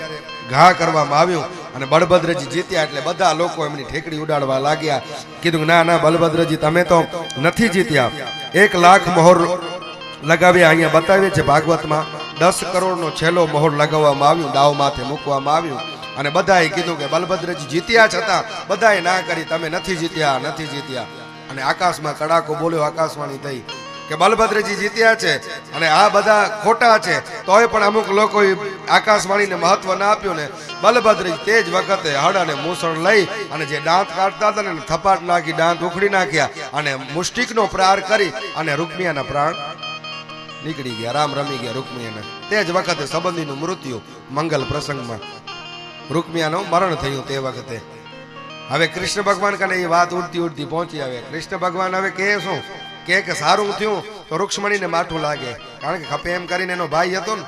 S1: ઘા કરવામાં આવ્યું અને બળભદ્રજી જીત્યા એટલે બધા લોકો એમની ઠેકડી ઉડાડવા લાગ્યા. કીધું ના ના બળભદ્રજી તમે તો નથી જીત્યા. 1 લાખ મોહર લગાવ્યા. અહીંયા બતાવે છે ભાગવતમાં 10 કરોડનો છેલ્લો મોહર લગાવવામાં આવ્યું, દાવ માથે મૂકવામાં આવ્યું. અને બધાએ કીધું કે બલભદ્રજી જીત્યા છતાં બધાએ ના કરી, તમે નથી જીત્યા, નથી જીત્યા. અને આકાશમાં કડાકો બોલ્યો, આકાશવાણી થઈ કે બલભદ્રજી જીત્યા છે અને આ બધા ખોટા છે. તોય પણ અમુક લોકોએ આકાશવાણીને મહત્વ ના આપ્યું ને બલભદ્રજી તે જ વખતે હળ અને મૂસણ લઈ અને જે દાંત કાઢતા હતા ને થપાટ નાખી દાંત ઉખડી નાખ્યા અને મુષ્ટિકનો પ્રહાર કરી અને રૂક્મિયાના પ્રાણ નીકળી ગયા. રામ રમી ગયા રૂક્મિયાના. તે જ વખતે સંબંધીનું મૃત્યુ મંગલ પ્રસંગમાં રૂક્મિયાનું મરણ થયું. તે વખતે હવે કૃષ્ણ ભગવાન કને એ વાત ઉડતી ઉડતી પહોંચી આવે. કૃષ્ણ ભગવાન હવે કહે શું કે સારું થયું તો રૂક્ષ્મણીને માઠું લાગે, કારણ કે ખપે એમ કરીને એનો ભાઈ હતો ને.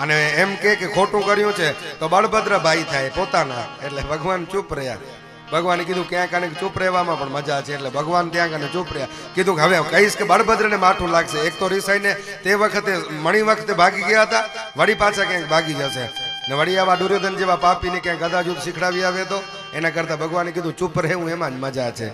S1: અને એમ કે ખોટું કર્યું છે તો બળભદ્ર ભાઈ થાય પોતાના. એટલે ભગવાન ચૂપ રહ્યા. ભગવાને કીધું ક્યાં કાને ચૂપ રહેવામાં પણ મજા છે. એટલે ભગવાન ત્યાં કાને ચૂપ રહ્યા. કીધું કે હવે કહીશ કે બળભદ્રને માઠું લાગશે. એક તો રીસાઈને તે વખતે મણી વખતે ભાગી ગયા હતા, વળી પાછા ક્યાંક ભાગી જશે ને વળી આવા દુર્યોધન જેવા પાપીને ક્યાંક ગદા યુદ્ધ શીખડાવી આવે તો એના કરતા ભગવાને કીધું ચૂપ રહેવું એમાં જ મજા છે.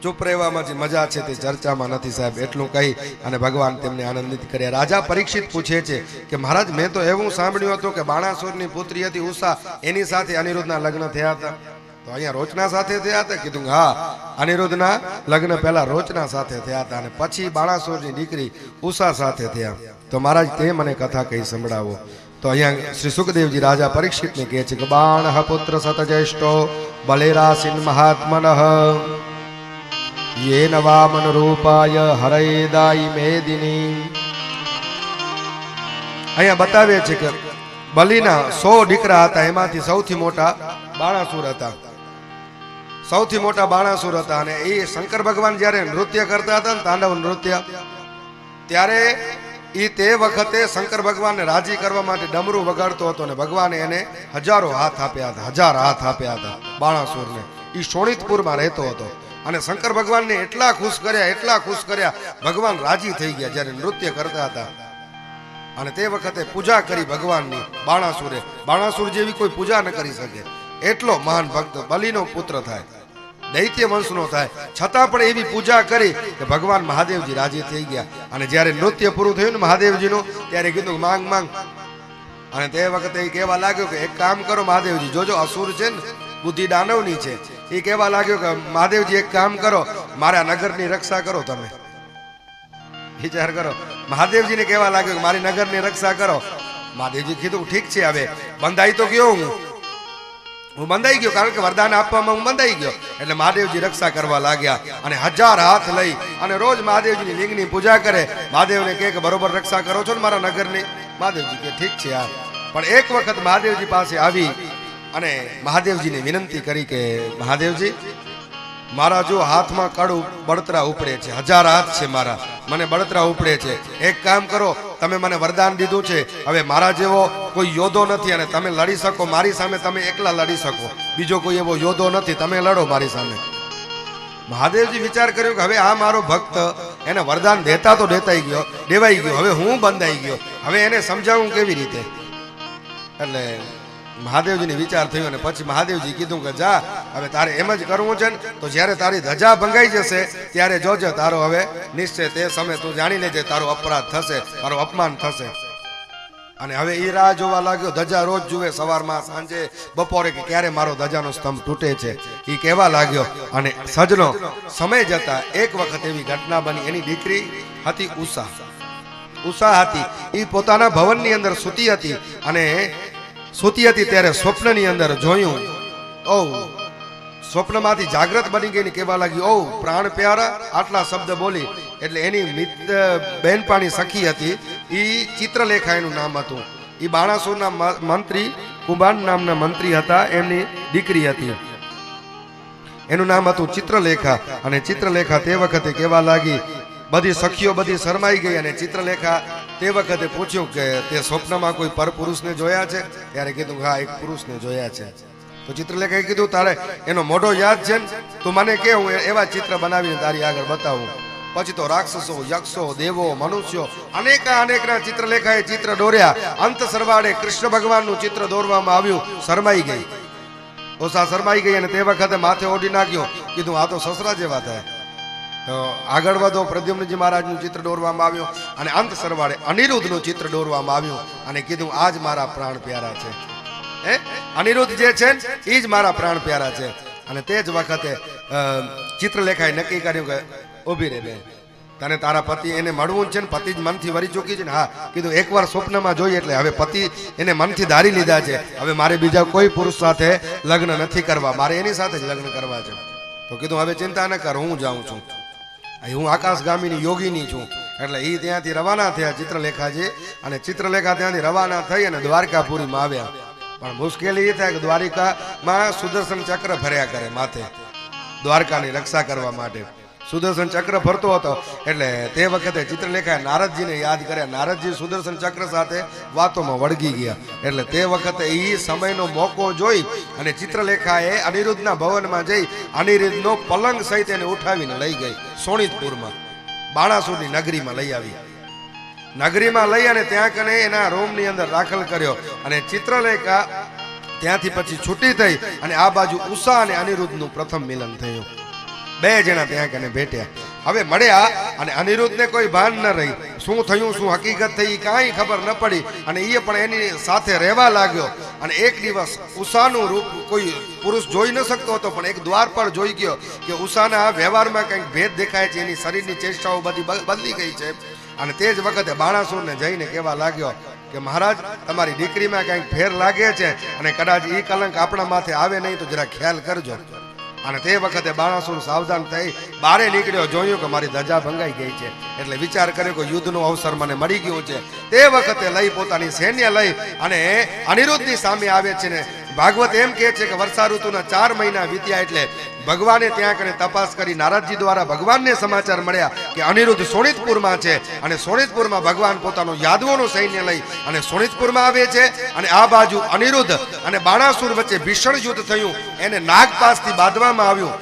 S1: ચૂપ રહેવામાં જે મજા છે તે ચર્ચામાં નથી સાહેબ. એટલું કહી અને ભગવાન તેમને આનંદિત કર્યા. રાજા પરીક્ષિત પૂછે છે કે મહારાજ મેં તો એવું સાંભળ્યું હતું કે બાણાસુરની પુત્રી હતી ઉષા, એની સાથે અનિરુદ્ધના લગ્ન થયા હતા. તો અહીંયા રોચના સાથે થયા હતા? કીધું હા, અનિરુદ્ધના લગ્ન પહેલા રોચના સાથે થયા હતા અને પછી બાણાસુરની દીકરી ઉષા સાથે થયા. તો મહારાજ તે મને કથા કહી સંભળાવો. તો અહીંયા શ્રી સુખદેવજી રાજા પરીક્ષિતને કહે છે કે બાણઃ પુત્ર સતજેષ્ઠો બલેરાસિન મહાત્મનઃ યેન વામન રૂપાય હરૈદાઈ મેદિની. અહીંયા બતાવે છે કે બલિના 100 દીકરા હતા, એમાંથી સૌથી મોટા બાણાસુર હતા. સૌથી મોટા બાણાસુર હતા. અને એ શંકર ભગવાન જ્યારે નૃત્ય કરતા હતા ને તાંડવ નૃત્ય, ત્યારે એ તે વખતે શંકર ભગવાનને રાજી કરવા માટે ડમરું વગાડતો હતો ને ભગવાને એને 1000 હાથ આપ્યા હતા. 1000 હાથ આપ્યા હતા બાણાસુરને. એ શોણિતપુરમાં રહેતો હતો અને શંકર ભગવાનને એટલા ખુશ કર્યા ભગવાન રાજી થઈ ગયા જ્યારે નૃત્ય કરતા હતા. અને તે વખતે પૂજા કરી ભગવાનની બાણાસુરે. બાણાસુર જેવી કોઈ પૂજા ન કરી શકે એટલો મહાન ભક્ત બલિનો પુત્ર થાય, દૈત્ય વંશનો થાય, છતાં પણ એવી પૂજા કરી કે ભગવાન મહાદેવજી રાજી થઈ ગયા. અને જ્યારે નૃત્ય પૂરું થયું ને મહાદેવજીનું, ત્યારે કીધું માંગ માંગ. અને તે વખતે એ કહેવા લાગ્યો કે એક કામ કરો મહાદેવજી, જોજો અસુર છે ને બુદ્ધિ દાનવની છે, એ કહેવા લાગ્યો કે મહાદેવજી એક કામ કરો, મારા નગરની રક્ષા કરો. તમે વિચાર કરો, મહાદેવજીને કહેવા લાગ્યો કે મારી નગરની રક્ષા કરો. મહાદેવજી કીધું ઠીક છે, હવે બંધાઈ તો ગયો હું બંધાઈ ગયો, કારણ કે વરદાન આપવામાં હું બંધાઈ ગયો. એટલે મહાદેવજી રક્ષા કરવા લાગ્યા અને 1000 હાથ લઈ અને રોજ મહાદેવજીની લિંગની પૂજા કરે. મહાદેવને કહે કે બરોબર રક્ષા કરો છો ને મારા નગરની? મહાદેવજી કે ઠીક છે યાર. પણ એક વખત મહાદેવજી પાસે આવી અને મહાદેવજીને વિનંતી કરી કે મહાદેવજી, મારા જો હાથમાં કડું બળતરા ઉપડે છે, 1000 હાથ છે મારા, મને બળતરા ઉપડે છે. એક કામ કરો, તમે મને વરદાન દીધું છે, હવે મારા જેવો કોઈ યોદ્ધો નથી અને તમે લડી શકો મારી સામે, તમે એકલા લડી શકો, બીજો કોઈ એવો યોદ્ધો નથી, તમે લડો મારી સામે. મહાદેવજી વિચાર કર્યો કે હવે આ મારો ભક્ત, એને વરદાન દેતા તો દેવાઈ ગયો, હવે હું બંધાઈ ગયો, હવે એને સમજાવું કેવી રીતે? એટલે મહાદેવજીને વિચાર થયો અને પછી મહાદેવજી કીધું કે જા, હવે તારે એમ જ કરવું છે ને તો જ્યારે તારી ધજા ભંગાઈ જશે ત્યારે જોજે, તારો હવે નિશ્ચય તે સમય તું જાણી લેજે, તારો અપરાધ થશે, તારો અપમાન થશે. અને હવે એ રાહ જોવા લાગ્યો, ધજા રોજ જુએ, સવારમાં, સાંજે, બપોરે, કે ક્યારે મારો ધજાનો સ્તંભ તૂટે છે, એ કહેવા લાગ્યો. અને સજનો સમય જતા એક વખત એવી ઘટના બની. એની દીકરી હતી ઉષા હતી. એ પોતાના ભવનની અંદર સૂતી હતી અને સૂતી હતી ત્યારે સ્વપ્નની અંદર જોયું, સ્વપ્નમાંથી જાગ્રત બની ગઈ ને કહેવા લાગી, પ્રાણ પ્યારા, આટલા શબ્દ બોલી. એટલે એની મિત્ર બહેનપાણી સખી હતી, એ ચિત્રલેખા એનું નામ હતું. એ બાણાસુરના મંત્રી કુંભાન નામના મંત્રી હતા, એમની દીકરી હતી, એનું નામ હતું ચિત્રલેખા. અને ચિત્રલેખા તે વખતે કહેવા લાગી, બધી સખીઓ બધી શરમાઈ ગઈ અને ચિત્રલેખા તે વખતે પૂછ્યું કે તે સ્વપ્નમાં કોઈ પરપુરુષને જોયા છે? ત્યારે કીધું હા, એક પુરુષને જોયા છે. તો ચિત્રલેખાએ કીધું તારે એનો મોઢો યાદ છે ને? તું મને કે હું એવા ચિત્ર બનાવીને તારી આગળ બતાવું. પછી તો રાક્ષસો, યક્ષો, દેવો, મનુષ્યો, અનેકના ચિત્રલેખાએ ચિત્ર દોર્યા. અંત સરવાળે કૃષ્ણ ભગવાનનું ચિત્ર દોરવામાં આવ્યું. શરમાઈ ગઈ, ઓસા શરમાઈ ગઈ અને તે વખતે માથે ઓઢી નાખ્યું. કીધું આ તો સસરા જેવા થાય. તો આગળ વધો, પ્રદ્યુમ્નજી મહારાજનું ચિત્ર દોરવામાં આવ્યું અને અંત સરવાળે અનિરુદ્ધનું ચિત્ર દોરવામાં આવ્યું અને કીધું આ જ મારા પ્રાણ પ્યારા છે. અનિરુદ્ધ જે છે એ જ મારા પ્રાણ પ્યારા છે. અને તે જ વખતે ચિત્રલેખાએ નક્કી કર્યું કે ઊભી રે બેન, તને તારા પતિ એને મળવું છે ને, પતિ જ મનથી વરી ચૂકી છે ને? હા. કીધું એકવાર સ્વપ્નમાં જોઈ એટલે હવે પતિ એને મનથી ધારી લીધા છે, હવે મારે બીજા કોઈ પુરુષ સાથે લગ્ન નથી કરવા, મારે એની સાથે જ લગ્ન કરવા છે. તો કીધું હવે ચિંતા ન કર, હું જાઉં છું, હું આકાશગામીની યોગીની છું. એટલે એ ત્યાંથી રવાના થયા ચિત્રલેખાજી. અને ચિત્રલેખા ત્યાંથી રવાના થઈ અને દ્વારકાપુરીમાં આવ્યા. પણ મુશ્કેલી એ થાય કે દ્વારિકામાં સુદર્શન ચક્ર ફર્યા કરે માથે, દ્વારકાની રક્ષા કરવા માટે સુદર્શન ચક્ર ફરતો હતો. એટલે તે વખતે ચિત્રલેખાએ નારદજીને યાદ કર્યા. નારદજી સુદર્શન ચક્ર સાથે વાતોમાં વળગી ગયા. એટલે તે વખતે એ સમયનો મોકો જોઈ અને ચિત્રલેખાએ અનિરુદ્ધના ભવનમાં જઈ અનિરુદ્ધનો પલંગ સહિત એને ઉઠાવીને લઈ ગઈ સોનિતપુરમાં, બાણાસુરની નગરીમાં લઈ આવી. નગરીમાં લઈ અને ત્યાં કને એના રૂમની અંદર દાખલ કર્યો. અને ચિત્રલેખા ત્યાંથી પછી છૂટી થઈ અને આ બાજુ ઉષા અને અનિરુદ્ધનું પ્રથમ મિલન થયું. બે જણા ત્યાં કને ભેટ્યા. હવે મળ્યા અને અનિરુદ્ધને કોઈ ભાન ન રહી, શું થયું, શું હકીકત થઈ, કાંઈ ખબર ન પડી. અને એ પણ એની સાથે રહેવા લાગ્યો. અને એક દિવસ ઉષાનું રૂપ કોઈ પુરુષ જોઈ ન શકતો હતો, પણ એક દ્વાર પર જોઈ ગયો કે ઉષાના વ્યવહારમાં કંઈક ભેદ દેખાય છે, એની શરીરની ચેષ્ટાઓ બધી બદલી ગઈ છે. અને તે જ વખતે બાણાસુરને જઈને કહેવા લાગ્યો કે મહારાજ, તમારી દીકરીમાં કંઈક ફેર લાગે છે અને કદાચ એ કલંક આપણા માથે આવે નહીં તો જરા ખ્યાલ કરજો. અને તે વખતે બાણાસુર સાવધાન થઈ બારે નીકળ્યો, જોયું કે મારી ધજા ભંગાઈ ગઈ છે. એટલે વિચાર કર્યો કે યુદ્ધનો અવસર મને મળી ગયો છે. તે વખતે લઈ પોતાની સૈન્ય લઈ અને અનિરુદ્ધની સામે આવે છે. ને ભાગવત એમ કહે છે કે વર્ષા ઋતુના 4 મહિના વીત્યા એટલે ભગવાને ત્યાં કને તપાસ કરી, નારદજી દ્વારા ભગવાનને સમાચાર મળ્યા કે અનિરુદ્ધ સોનિતપુરમાં છે. અને સોનિતપુરમાં ભગવાન પોતાનું યાદવોનું સૈન્ય લઈ અને સોનિતપુરમાં આવે છે. અને આ બાજુ અનિરુદ્ધ અને બાણાસુર વચ્ચે ભીષણ યુદ્ધ થયું. એને નાગપાસથી બાંધવામાં આવ્યું,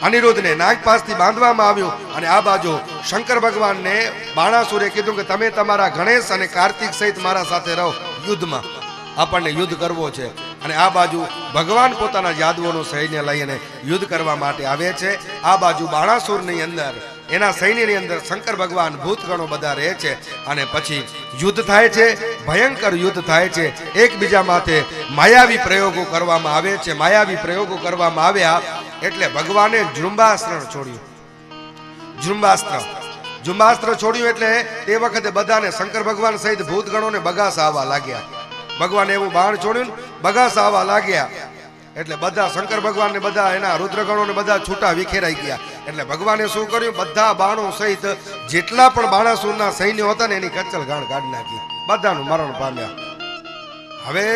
S1: અનિરુદ્ધને નાગપાસથી બાંધવામાં આવ્યું. અને આ બાજુ શંકર ભગવાનને બાણાસુરે કીધું કે તમે તમારા ગણેશ અને કાર્તિક સહિત મારા સાથે રહો, યુદ્ધમાં આપણને યુદ્ધ કરવો છે. અને આ બાજુ ભગવાન પોતાના યાદવોનું સૈન્ય લઈને યુદ્ધ કરવા માટે આવે છે. આ બાજુ બાણાસુરની અંદર એના સૈન્યની અંદર શંકર ભગવાન ભૂતગણો બધા રહે છે. અને પછી યુદ્ધ થાય છે, ભયંકર યુદ્ધ થાય છે. એકબીજા માથે માયાવી પ્રયોગો કરવામાં આવે છે. માયાવી પ્રયોગો કરવામાં આવ્યા એટલે ભગવાને જૃંભાસન છોડ્યું. જુંબાસ્ત્ર છોડ્યું એટલે તે વખતે બધાને શંકર ભગવાન સહિત ભૂતગણોને બગાસા આવવા લાગ્યા. ભગવાને એવું બાણ છોડ્યું ને બગાસા આવવા લાગ્યા એટલે બધા શંકર ભગવાન ને બધા એના રુદ્રગણો ને બધા છૂટા વિખેરાઈ ગયા. એટલે ભગવાને શું કર્યું, બધા બાણો સહિત જેટલા પણ બાણાસુરના સૈન્યો હતા ને એની કચલ ગાણ કાઢી નાખી, બધાનું મરણ પામ્યા. હવે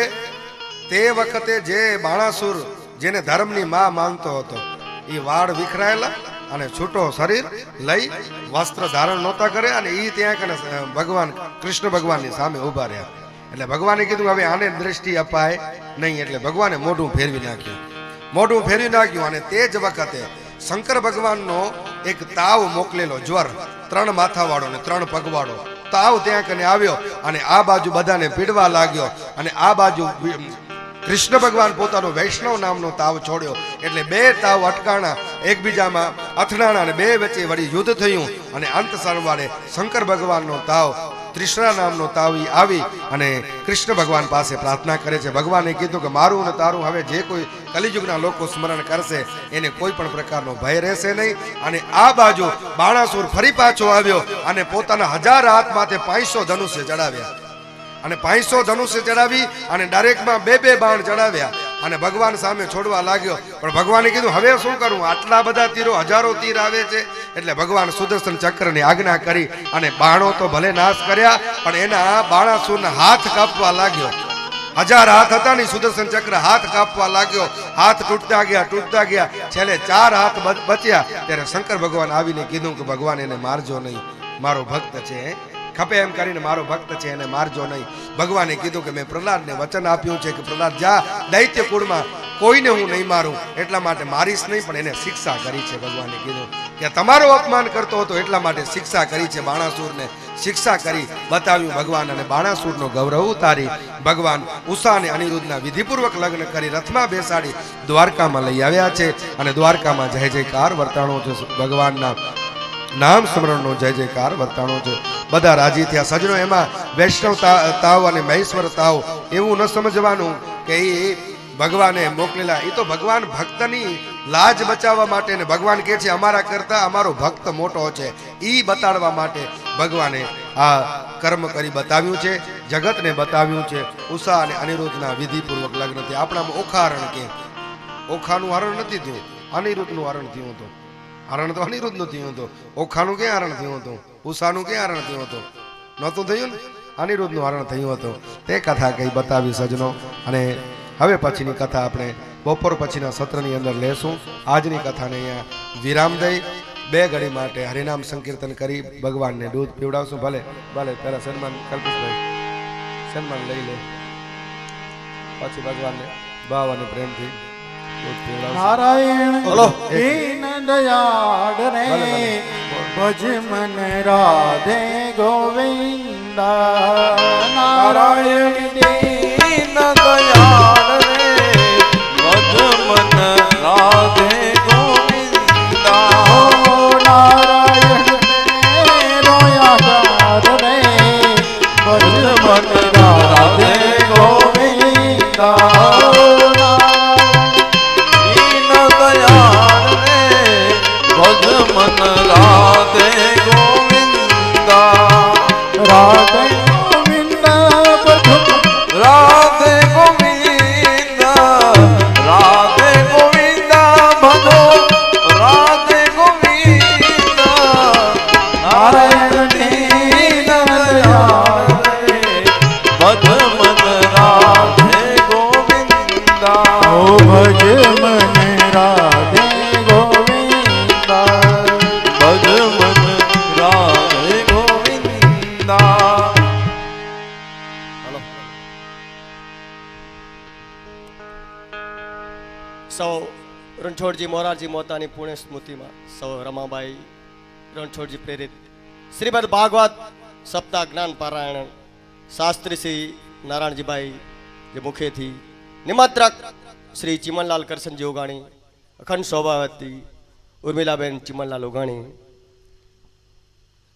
S1: તે વખતે જે બાણાસુર જેને ધર્મની માં માનતો હતો એ વાળ વિખરાયેલા અને છૂટો શરીર લઈ વસ્ત્ર ધારણ નહોતા કરે અને એ ત્યાં કને ભગવાન કૃષ્ણ ભગવાનની સામે ઉભા રહ્યા. એટલે ભગવાને કીધું હવે આને દ્રષ્ટિ અપાય નહીં. એટલે ભગવાને મોઢું ફેરવી નાખ્યું અને તે જ વખતે શંકર ભગવાનનો એક તાવ મોકલેલો, જ્વર, 3 માથાવાળો ને 3 પગવાળો તાવ ત્યાં કને આવ્યો અને આ બાજુ બધાને પીડવા લાગ્યો અને આ બાજુ કૃષ્ણ ભગવાન પોતાનો વૈષ્ણવ નામનો તાવ છોડ્યો. એટલે 2 તાવ અટકાણા, એકબીજામાં અથડાણા અને 2 વચ્ચે વળી યુદ્ધ થયું અને અંત સરવાળે શંકર ભગવાનનો તાવ, તૃષ્ણા નામનો તાવ આવી અને કૃષ્ણ ભગવાન પાસે પ્રાર્થના કરે છે. ભગવાને કીધું કે મારું અને તારું હવે જે કોઈ કલિયુગના લોકો સ્મરણ કરશે એને કોઈ પણ પ્રકારનો ભય રહેશે નહીં. અને આ બાજુ બાણાસુર ફરી પાછો આવ્યો અને પોતાના 1000 હાથ માથે 500 ધનુષ્ય ચડાવ્યા અને 500 ધનુષ્ય ચડાવી અને ડાયરેક્ટમાં 2 બાણ ચડાવ્યા અને ભગવાન સામે છોડવા લાગ્યો. પણ ભગવાને કીધું હવે શું કરું, આટલા બધા તીરો, 1000 તીર આવે છે. એટલે ભગવાન સુદર્શન ચક્રની આજ્ઞા કરી અને બાણો તો ભલે નાશ કર્યા પણ એના બાણાસુરના હાથ કાપવા લાગ્યો. 1000 હાથ હતા ને, સુદર્શન ચક્ર હાથ કાપવા લાગ્યો. હાથ તૂટતા ગયા છેલ્લે 4 હાથ બચ્યા. ત્યારે શંકર ભગવાન આવીને કીધું કે ભગવાન એને મારજો નહીં, મારો ભક્ત છે, ખપે એમ કરીને મારો ભક્ત છે, એને મારજો નહીં. ભગવાને કીધું કે મેં પ્રહલાદને વચન આપ્યું છે કે પ્રહલાદ જા, દૈત્ય કુળમાં કોઈને હું નહીં મારું, એટલા માટે મારીશ નહીં, પણ એને શિક્ષા કરી છે. ભગવાને કીધું કે તમારો અપમાન કરતો હતો એટલા માટે શિક્ષા કરી છે. બાણાસુરને શિક્ષા કરી બતાવ્યું ભગવાન અને બાણાસુરનો ગૌરવ ઉતારી ભગવાન ઉષા અને અનિરુદ્ધના વિધિપૂર્વક લગ્ન કરી રથમાં બેસાડી દ્વારકામાં લઈ આવ્યા છે અને દ્વારકામાં જય જયકાર વર્તાણો છે. ભગવાનના નામ સ્મરણનો જય જયકાર વર્તાણો છે. બધા રાજી થયા. સજનો એમાં વૈષ્ણવ તાવ અને મહેશ્વર તાવ એવું ન સમજવાનું કે એ ભગવાને મોકલેલા. એ તો ભગવાન ભક્તની લાજ બચાવવા માટે ને ભગવાન કહે છે અમારા કરતા અમારો ભક્ત મોટો છે, એ બતાડવા માટે ભગવાને આ કર્મ કરી બતાવ્યું છે, જગતને બતાવ્યું છે. ઉષા અને અનિરુદ્ધના વિધિપૂર્વક લગ્નથી આપણામાં ઓખારણ કે ઓખાનું હરણ નથી થયું, અનિરુદ્ધનું હરણ થયું હતું. હરણ તો અનિરુદ્ધનું થયું હતું. ઓખાનું ક્યાં હરણ થયું હતું? ઉષાનું ક્યાં હરણ થયું હતું? નહોતું થયું ને, અનિરુદ્ધનું હરણ થયું હતું. તે કથા કઈ બતાવી સજનો. અને હવે પછીની કથા આપણે બપોર પછીના સત્રની અંદર લેશું. આજની કથાને અહીંયા વિરામ દઈ 2 ઘડી માટે હરિનામ સંકીર્તન કરી ભગવાનને દૂધ પીવડાવશું. ભલે પહેલા સન્માન કલ્પેશભાઈ સન્માન લઈ લે, પછી ભગવાનને ભાવ અને પ્રેમથી
S2: નારાયણ દીન દયાળ રે, ભજ મન રાધે ગોવિંદા. નારાયણ દીન
S3: દયાળ રે, ભજ મન રાધે ગોવિંદા.
S2: નારાયણ રોયાકાર રે, ભજ મન રાધે ગોવિંદા.
S3: મન રાધે ગોવિંદા.
S2: રાધે ગોવિંદા
S3: રાધે ગોવિંદા, રાધે ગોવિંદા ભજો, રાધે ગોવિંદા.
S2: નારાયણ દીન દયાળ
S3: રે, ભજ મન રાધે ગોવિંદા.
S2: ઓ ભજ મન રાધે ગોવિંદા.
S3: ભજ મન રાધે ગોવિંદા.
S4: સૌ રણછોડજી મોરારજી મોતાની પુણ્ય સ્મૃતિમાં સૌ રમાબાઈ રણછોડજી પ્રેરિત શ્રીમદ ભાગવત સપ્તાહ જ્ઞાન પારાયણ શાસ્ત્રી શ્રી નારાયણજીભાઈ જે મુખેથી નિમંત્રક શ્રી ચિમનલાલ કરસનજી ઉગાણી, અખંડ શોભાવતી ઉર્મિલાબેન ચિમનલાલ ઉગાણી.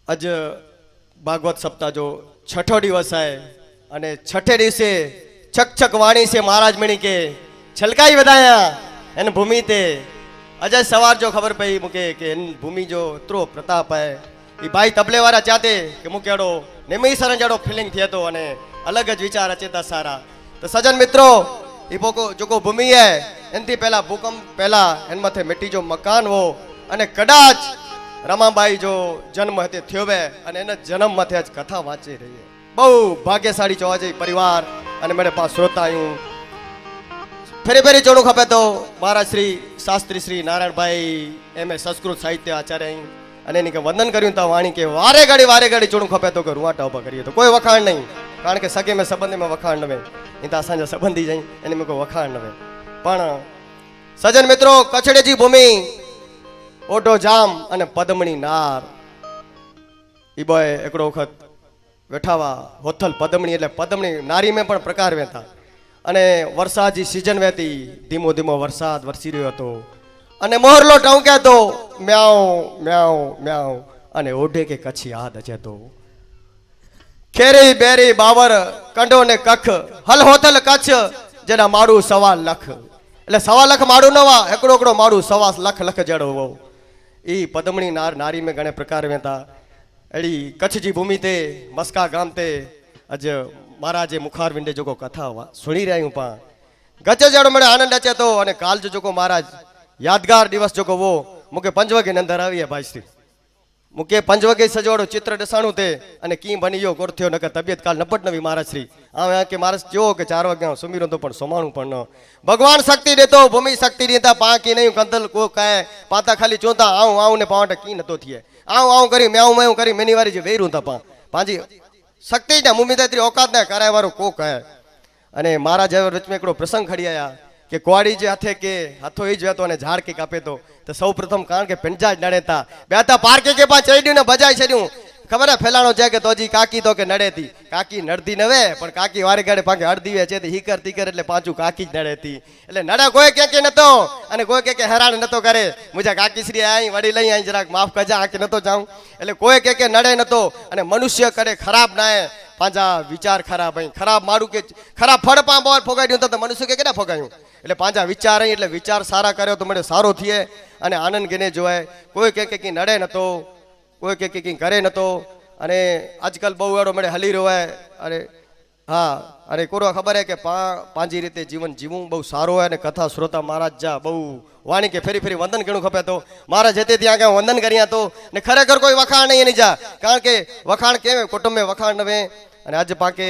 S4: આજ ભાગવત સપ્તાહ જો 6ठो દિવસ है અને 6ठे દિવસે છક છક વાણી છે મહારાજ મણી કે છલકાઈ વધાયા એને ભૂમિ તે अजय सवार जो खबर पई मूंखे कि इन भूमि जो एतिरो प्रताप है ई भाई तबले वारा चाहते कि मूंखे अहिड़ो निमीसर जहिड़ो फीलिंग थिए थो अने अलॻि ज वीचार अचे था सारा त सजन मित्रो ई पोको जेको भूमि है इनथी पहला भूकंप पहला इन मथे मिट्टी जो मकान हो अने कदाच रमाबाई जो जन्म हिते थियो है अने इन जन्म मथे अज कथा वांचे रही है बहु भाग्यशाली चवाजे परिवार अने मेरे पास श्रोता आहियूं फेरी फेरी चवणो खपे तो महाराज श्री शास्त्री श्री नारायण भाई एम ए संस्कृत साहित्य आचार्य आहिनि अने इनके वंदन करियूं था वाणी के वारे घड़ी चवणो खपे तो के रुवाटा उभा करिए तो कोई वखाण नहीं कारण के सगे में संबंध में वखाण न वे इन त असांजा संबंधी जई इन में कोई वखाण न वे पण सजन मित्रों कच्छड़े जी भूमि ओटो जाम अने पदमणी नार ई बॉय एकड़ो वखत वेठा हुआ होथल पदमणी એટલે પદમણી નારી में પણ પ્રકાર વેતા અને વરસાદની સિઝન વેતી ધીમો ધીમો વરસાદ વરસી રહ્યો હતો અને મોરલો ટંક્યાતો મ્યાઉ મ્યાઉ મ્યાઉ અને ઓઢે કે કચ્છી યાદ અચેતો ખેરી બેરી બાવર કંડો ને કખ હલ હોથલ કચ્છ જેના માડું સવા લખ એટલે સવા લખ માડું નવા એકડો એકડો માડું સવા લખ લખ જડો वो ई पदमणी नार नारी में घणे प्रकार वेता अड़ी कच्छ जी भूमि ते मस्का गाम ते अज महाराज मुखार विंडे जो कथा हुआ सुनी रही हूँ पा गज जड़ो मेरे आनंद अचे तो अने काल जो महाराज यादगार दिवस जो वो मुके 5 वगे नंदर आई है भाई श्री मुके 5 वगे सजोड़ो चित्र ॾिसणो थे अने की बनी यो कोर थियो नकर तबियत काल नपट नवी महाराज श्री आ के महाराज जो के 4 वगे सुमीरो तो पण सोमाणु पण न भगवान शक्ति देतो भूमि शक्ति देता पा की नहीं कंदल को कहे पाता खाली चोता आऊं आऊं ने पावट की नतो थिए आऊं आऊं करी म्याऊं म्याऊं करी मेनी वारी जे वेरू ता पा पाजी शक्ति ना मुमी तेरी औकात ना कराय वारो को कहे अने महाराज वच में एकड़ो प्रसंग खड़ी आया कि कुआड़ी जे हाथे के हाथो ही जो तो ने झाड़ के कापे तो सौ प्रथम कारण के पिंजा नड़े था बेता पार्के के पास चढ़ी ने बजाई छड्यू खबर है फैलाणो जाए कि तोजी काकी तो के नड़े थी काकी नड़ती नवे पण काकी वारे गाड़े पाके हड़दी वे छे ही कर ती कर એટલે પાછું કાકી જ નડે હતી એટલે નડે કોઈ કે નતો અને કોઈ કે હેરાન નતો કરે મુજા કાકી શ્રી આઈ વડી લઈ આઈ જરાક માફ કરજા આ કે નતો જાઉં એટલે કોઈ કે નડે નતો અને મનુષ્ય કરે ખરાબ નાય પાંજા વિચાર ખરાબ હઈ ખરાબ મારું કે ખરાબ ફળ પા બોર ફોગાડ્યું તો મનુષ્ય કે કેડા ફોગાયું એટલે પાંજા વિચાર હઈ એટલે વિચાર સારા કર્યો તો મને સારો થીએ અને આનંદ ગને જોય કોઈ કે નડે નતો कोई के करे न तो अरे आजकल बहु एड़ो मेरे हली रो है अरे हाँ अरे कोरो खबर है कि पांजी रीते जीवन जीवू बहु सारो है ने कथा श्रोता महाराज जा बहु वाणी के फेरी फेरी वंदन करणु खपे तो महाराज हेते त्यां के वंदन करिया तो ने खरेखर कोई वखाण नहीं एनी जा कारण के वखाण के कुटुंब में वखाण नवे अने आज पाके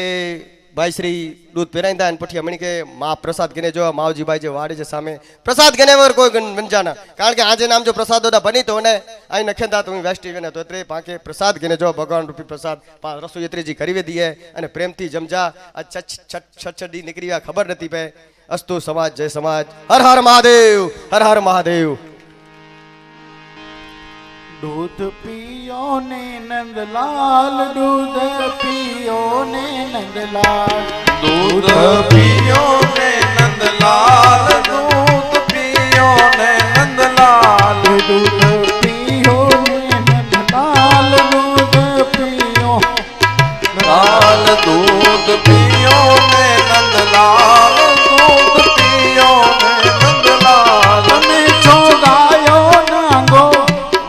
S4: भाई श्री दूध पिराईंदा आहिनि पुठियां मणी के मां प्रसाद गिने जो मावजी भाई जे वाड़े जे सामे प्रसाद गिने वर कोई वंजाना कारण के आजे नाम जो प्रसाद होदा बनी तो ने आई नखेंदा तो वेस्टी गने तो एतरे पाके प्रसाद गिने जो भगवान रूपी प्रसाद पा रसोई एतरी जी करी वेदी है अने प्रेम थी जमजा छछडी निकरी आ खबर नथी पे अस्तु समाज जय समाज हर हर महादेव हर हर महादेव
S2: दूध पियो ने नंदलाल दूध पियो ने नंदलाल
S3: दूध पियो ने नंदलाल दूध पियो ने नंदलाल
S2: दूध पियो ने नंदलाल दूध पियो
S3: लाल दूध पियो ने नंदलाल दूध पियो ने नंदलाल
S2: तमे छो गायो नांगो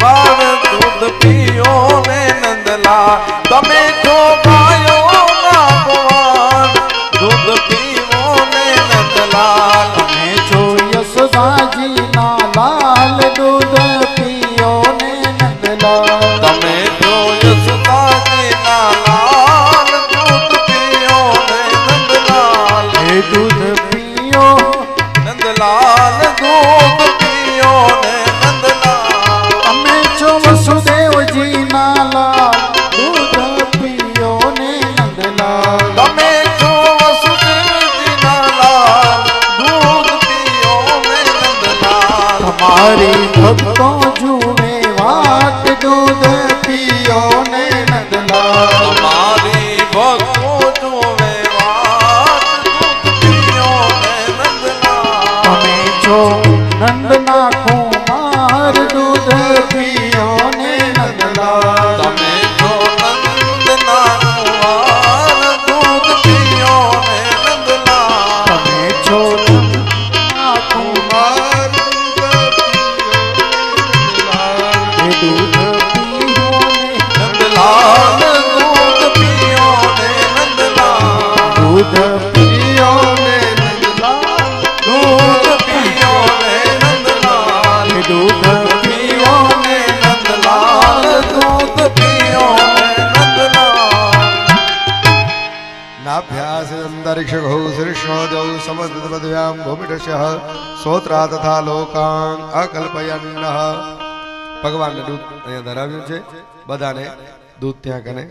S3: बार दूध पियो ने नंदलाल तमे छो गायो ना भगवान दूध पियो ने नंदलाल
S2: तमे छो यशोदा जी ना लाल दूध पियो ने नंदलाल
S3: तमे छो यशोदा जी ना लाल दूध पियो ने नंदलाल
S2: हे दूध पियो
S3: नंदलाल दूध पियो ने नंदलाल
S2: तमे छो वसुदेव जी ना लाल दूध पियो
S1: પૃથ્વ્યામ ભૂમિરસ્ય સોત્રા તથા લોકાન અકલ્પયન્નઃ. ભગવાનને દૂધ અહીંયા ધરાવ્યું છે, બધાને દૂધ ત્યાં કને